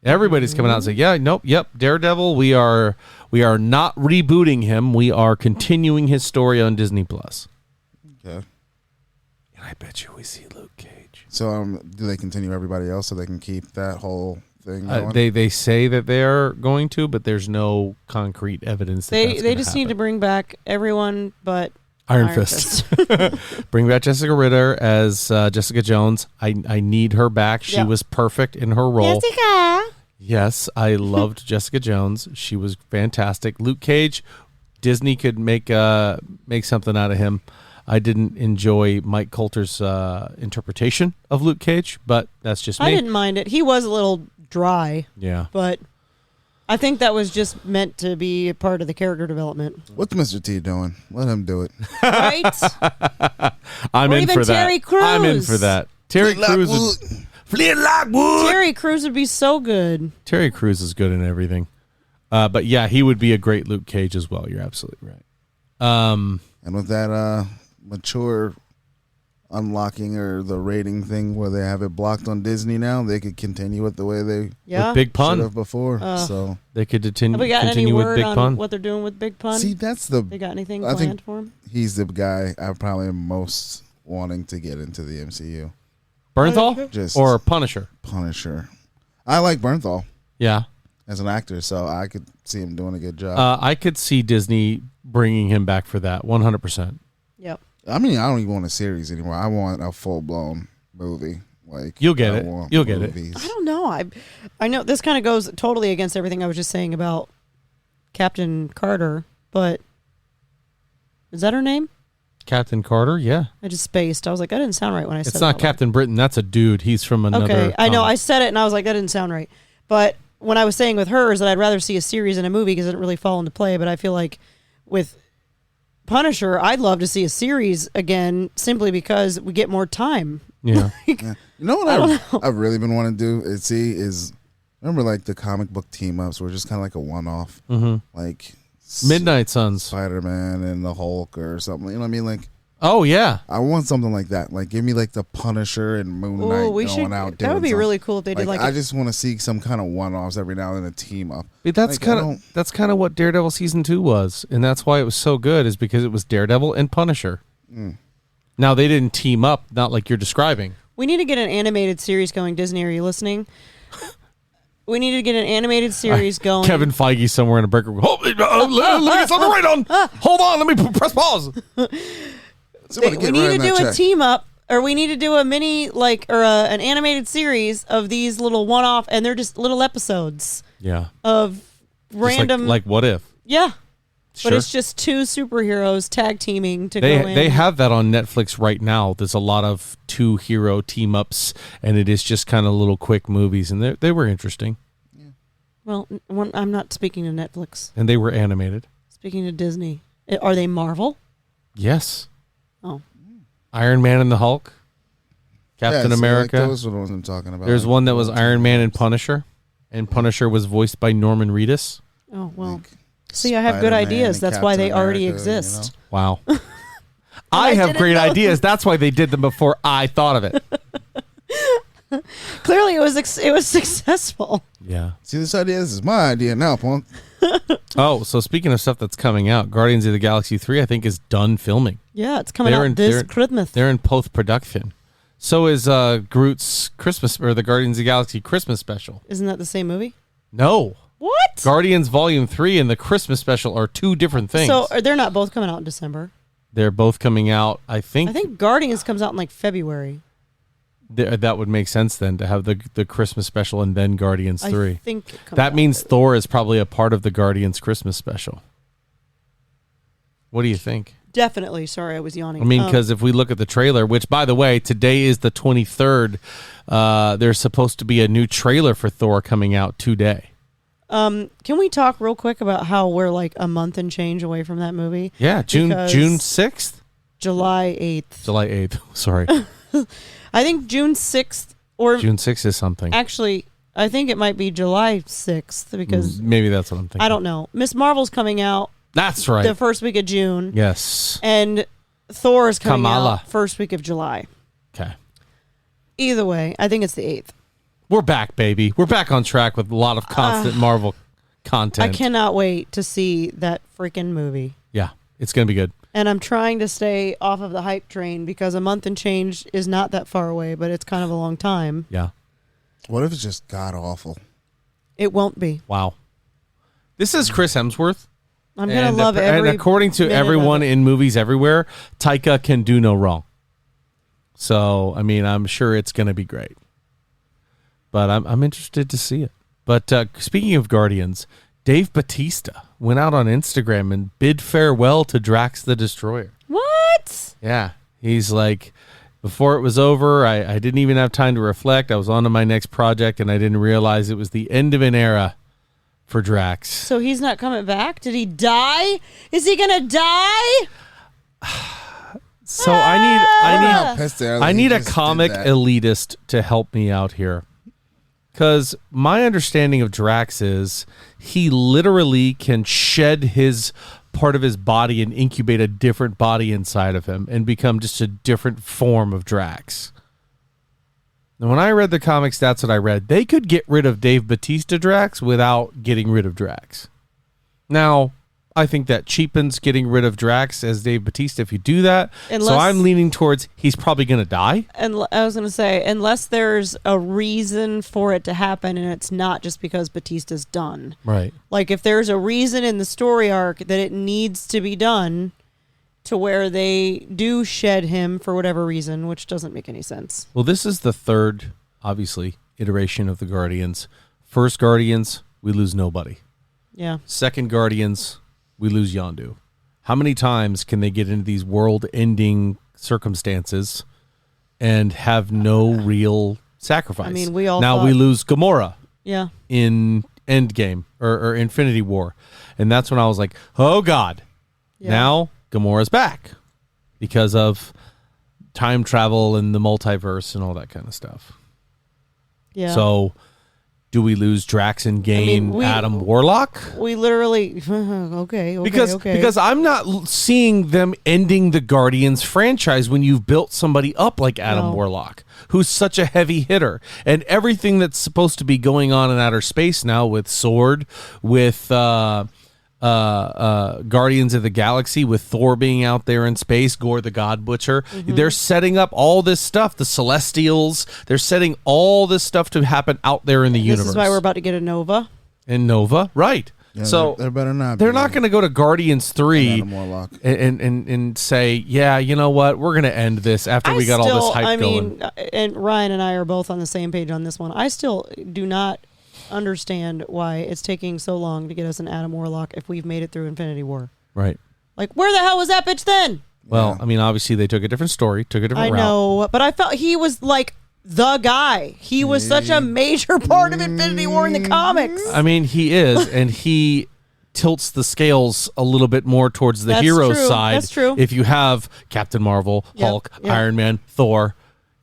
Everybody's coming out and saying, yep, Daredevil, we are not rebooting him. We are continuing his story on Disney Plus. Okay. And I bet you we see Luke Cage. So do they continue everybody else so they can keep that whole thing going? They say that they're going to, but there's no concrete evidence. They just need to bring back everyone but Iron Fist. Bring back Jessica Ritter as Jessica Jones. I need her back. She was perfect in her role. Jessica. Yes, I loved Jessica Jones. She was fantastic. Luke Cage, Disney could make something out of him. I didn't enjoy Mike Coulter's interpretation of Luke Cage, but that's just me. I didn't mind it. He was a little dry. Yeah. But I think that was just meant to be a part of the character development. What's Mr. T doing? Let him do it. Right? I'm Or in even for that. Terry Crews. I'm in for that. Terry Crews. Fleet like wood. Terry Crews would be so good. Terry Crews is good in everything. But yeah, he would be a great Luke Cage as well. You're absolutely right. And with that mature unlocking or the rating thing where they have it blocked on Disney now, they could continue it the way they With Big should Pun. have before. So They could continue Have we got any with word Big on Pun. what they're doing with Big Pun? see, that's the They got anything I planned think for him? he's the guy I probably am most wanting to get into the MCU. Bernthal Just or Punisher? Punisher. I like Bernthal Yeah. as an actor, so I could see him doing a good job. I could see Disney bringing him back for that 100%. Yep. I mean, I don't even want a series anymore. I want a full blown movie. Like You'll get I it. want You'll get it. movies. I don't know. I know this kind of goes totally against everything I was just saying about Captain Carter, but is that her name? Captain Carter, yeah. I just spaced. I was like, that didn't sound right when I said it. It's not Captain Britain. That's a dude. He's from another. Okay, I know. comic. I said it and I was like, that didn't sound right. But when I was saying with her is that I'd rather see a series than a movie because it didn't really fall into play. But I feel like with Punisher, I'd love to see a series again simply because we get more time. Yeah. Yeah. You know what I've really been wanting to do is remember like the comic book team ups were just kind of like a one off, like Midnight Suns. Spider-Man and the Hulk or something. You know what I mean? Like Oh, yeah. I want something like that. Like give me like the Punisher and Moon Knight going out. That would be doing really cool if they did something. like I just want to see some kind of one offs every now and then, a team up. But that's Like, kind of what Daredevil season 2 was, and that's why it was so good. Is because it was Daredevil and Punisher. Now they didn't team up, not like you're describing. We need to get an animated series going. Disney, are you listening? We need to get an animated series going. Kevin Feige somewhere in a break room. Let me get something right on. Hold on, let me press pause. We need to do a team up, or we need to do a mini an animated series of these little one-off, and they're just little episodes Yeah, of just random. like what if? Yeah, Sure. but it's just two superheroes tag teaming to go in. They have that on Netflix right now. There's a lot of 2 hero team ups, and it is just kind of little quick movies, and they were interesting, Well, I'm not speaking to Netflix. and they were animated. Speaking to Disney. Are they Marvel? Yes, Oh, Iron Man and the Hulk, Captain America. Like those are the ones I'm talking about. There's one that was Iron Man and Punisher, and Punisher was voiced by Norman Reedus. oh well. Like See, I have good Spider-Man ideas. and That's why Captain they already America, you exist. Wow. I have didn't great know. ideas. That's why they did them before I thought of it. Clearly, it was successful. Yeah. See, this idea. This is my idea now, punk. Oh, so speaking of stuff that's coming out, Guardians of the Galaxy 3, I think, is done filming. Yeah, it's coming They're out in- this they're- Christmas. They're in post-production. So is Groot's Christmas, or the Guardians of the Galaxy Christmas special. Isn't that the same movie? No. What? Guardians Volume 3 and the Christmas special are 2 different things. So they're not both coming out in December. They're both coming out, I think Guardians comes out in like February. that would make sense then to have the Christmas special and then Guardians 3. I think it comes That out means February. Thor is probably a part of the Guardians Christmas special. What do you think? Definitely. Sorry, I was yawning. I mean, because if we look at the trailer, which, by the way, today is the 23rd, there's supposed to be a new trailer for Thor coming out today. can we talk real quick about how we're like a month and change away from that movie? Yeah, June Because- 6th? July 8th. July 8th. Sorry. I think June 6th, or June 6th is something. actually, I think it might be July 6th because Maybe that's what I'm thinking. I don't know. Miss Marvel's coming out That's right. the first week of June, Yes. and Thor is coming Kamala. out first week of July. Okay. Either way, I think it's the 8th. We're back, baby. We're back on track with a lot of constant Marvel content. I cannot wait to see that freaking movie. Yeah, it's going to be good. And I'm trying to stay off of the hype train because a month and change is not that far away, but it's kind of a long time. Yeah. What if it's just god awful? It won't be. Wow. This is Chris Hemsworth. I'm going to love And according to everyone in movies everywhere, Taika can do no wrong. So, I mean, I'm sure it's going to be great. But I'm interested to see it. But speaking of Guardians, Dave Batista went out on Instagram and bid farewell to Drax the Destroyer. What? Yeah. He's like, before it was over, I didn't even have time to reflect. I was on to my next project, and I didn't realize it was the end of an era for Drax. So he's not coming back? Did he die? Is he going to die? So I need a just comic did that. elitist to help me out here. Because my understanding of Drax is he literally can shed his part of his body and incubate a different body inside of him and become just a different form of Drax. And when I read the comics, that's what I read. They could get rid of Dave Batista Drax without getting rid of Drax. Now, I think that cheapens getting rid of Drax as Dave Batista if you do that. So I'm leaning towards he's probably going to die. And I was going to say, unless there's a reason for it to happen and it's not just because Batista's done. Right. Like if there's a reason in the story arc that it needs to be done to where they do shed him for whatever reason, which doesn't make any sense. Well, this is the third, obviously, iteration of the Guardians. First Guardians, we lose nobody. Yeah. Second Guardians, we lose Yondu. How many times can they get into these world-ending circumstances and have no real sacrifice? I mean, we all now we lose Gamora. Yeah. In Endgame or Infinity War, and that's when I was like, "Oh God!" Yeah. Now Gamora's back because of time travel and the multiverse and all that kind of stuff. Yeah. So, do we lose Drax and gain Adam Warlock? We literally okay. Because I'm not seeing them ending the Guardians franchise when you've built somebody up like Adam Warlock, who's such a heavy hitter, and everything that's supposed to be going on in outer space now with Sword, with Guardians of the Galaxy, with Thor being out there in space, Gore the God Butcher. Mm-hmm. They're setting up all this stuff, the Celestials. They're setting all this stuff to happen out there in the universe. This is why we're about to get a Nova. And Nova, right. Yeah, so they're better not. They're not going to go to Guardians 3 and and say, yeah, you know what, we're going to end this after we got all this hype going. And Ryan and I are both on the same page on this one. I still do not understand why it's taking so long to get us an Adam Warlock if we've made it through Infinity War. Right. Like, where the hell was that bitch then? Well, I mean, obviously they took a different story, took a different route. I know, but I felt he was like the guy. He was such a major part of Infinity War in the comics. I mean, he is, and he tilts the scales a little bit more towards the hero side. That's true. If you have Captain Marvel, Hulk, Iron Man, Thor,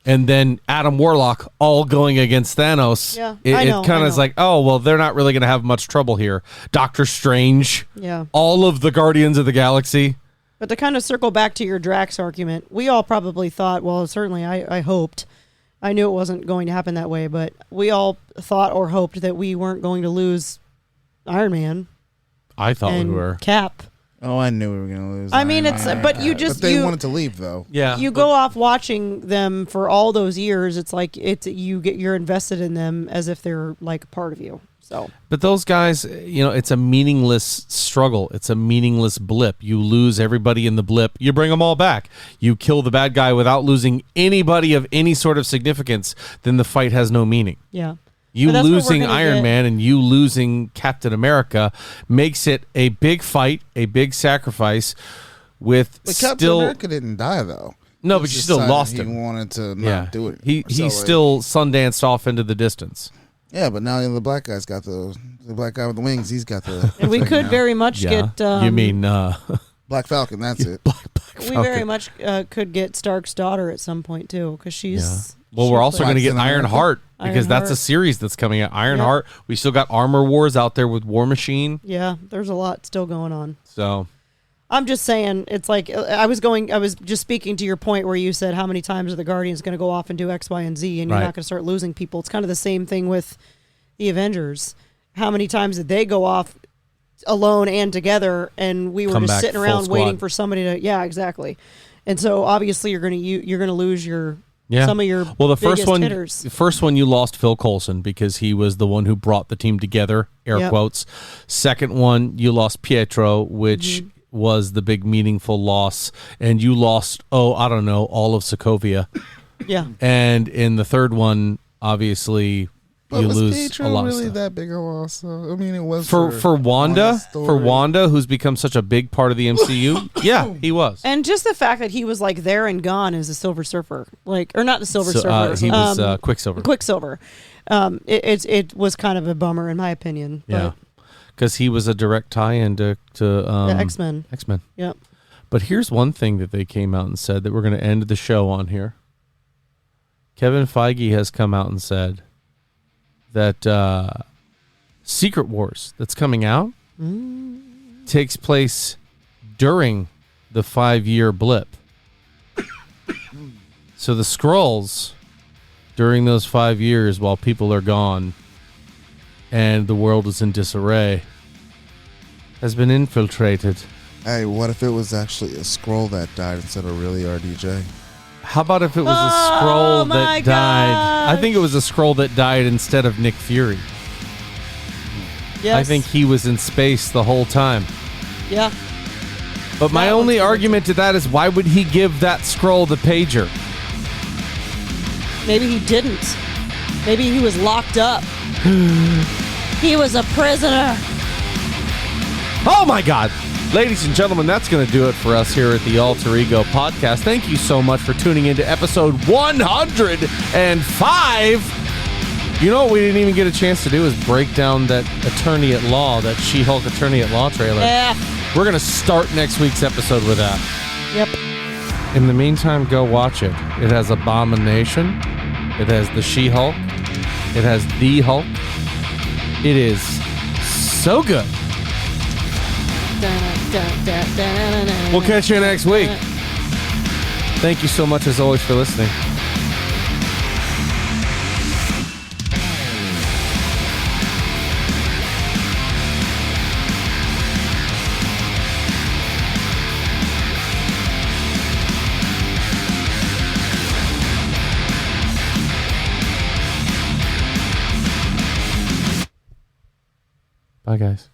and then Adam Warlock all going against Thanos, it kind of is like, oh, well, they're not really going to have much trouble here. Doctor Strange, all of the Guardians of the Galaxy. But to kind of circle back to your Drax argument, we all probably thought, well, certainly I hoped, I knew it wasn't going to happen that way, but we all thought or hoped that we weren't going to lose Iron Man. I thought and we were. Cap. Oh, I knew we were going to lose. I mean, but you just... But they wanted to leave, though. Yeah. You go off watching them for all those years, it's like you're invested in them as if they're like part of you. So. But those guys, it's a meaningless struggle. It's a meaningless blip. You lose everybody in the blip. You bring them all back. You kill the bad guy without losing anybody of any sort of significance. Then the fight has no meaning. Yeah. You losing Iron Man and you losing Captain America makes it a big fight, a big sacrifice but Captain America didn't die, though. No, but you still lost him. He wanted to not do it. He still sundanced off into the distance. Yeah, but now the black guy's got the black guy with the wings. He's got the. And we could very much get. You mean Black Falcon? That's it. Black Falcon. We very much could get Stark's daughter at some point too, because she's. Yeah. Well, we're also going to get Ironheart because that's a series that's coming out. Ironheart. Yeah. We still got Armor Wars out there with War Machine. Yeah, there's a lot still going on. So. I'm just saying, it's like I was just speaking to your point where you said how many times are the Guardians going to go off and do X, Y, and Z, and you're not going to start losing people. It's kind of the same thing with the Avengers. How many times did they go off alone and together, and we were just sitting around waiting for somebody to? Yeah, exactly. And so obviously you're going to lose your Yeah. some of your the hitters. first one you lost Phil Coulson because he was the one who brought the team together, air quotes. Second one, you lost Pietro, which was the big meaningful loss, and you lost all of Sokovia. Yeah. And in the third one, obviously But you was lose Pietro a lot really of stuff. that big a loss? I mean, it was For Wanda, story. who's become such a big part of the MCU. Yeah, he was. And just the fact that he was like there and gone as a Silver Surfer, or not the Silver Surfer. He was Quicksilver. Quicksilver. It was kind of a bummer in my opinion. Yeah, because he was a direct tie-in to The X-Men. X-Men. Yep. But here's one thing that they came out and said that we're going to end the show on here. Kevin Feige has come out and said that Secret Wars that's coming out takes place during the 5-year blip. So the Skrulls, during those 5 years while people are gone and the world is in disarray, has been infiltrated. Hey, what if it was actually a scroll that died instead of really RDJ? How about if it was a Skrull my that died? gosh. I think it was a Skrull that died instead of Nick Fury. Yes. I think he was in space the whole time. Yeah. But my That only one's argument to that is why would he give that Skrull the pager? Maybe he didn't. Maybe he was locked up. He was a prisoner. Oh my God. Ladies and gentlemen, that's going to do it for us here at the Alter Ego Podcast. Thank you so much for tuning into episode 105. You know what we didn't even get a chance to do is break down that Attorney at Law, that She-Hulk Attorney at Law trailer. Yeah. We're going to start next week's episode with that. Yep. In the meantime, go watch it. It has Abomination. It has the She-Hulk. It has the Hulk. It is so good. We'll catch you next week. Thank you so much, as always, for listening. Bye, guys.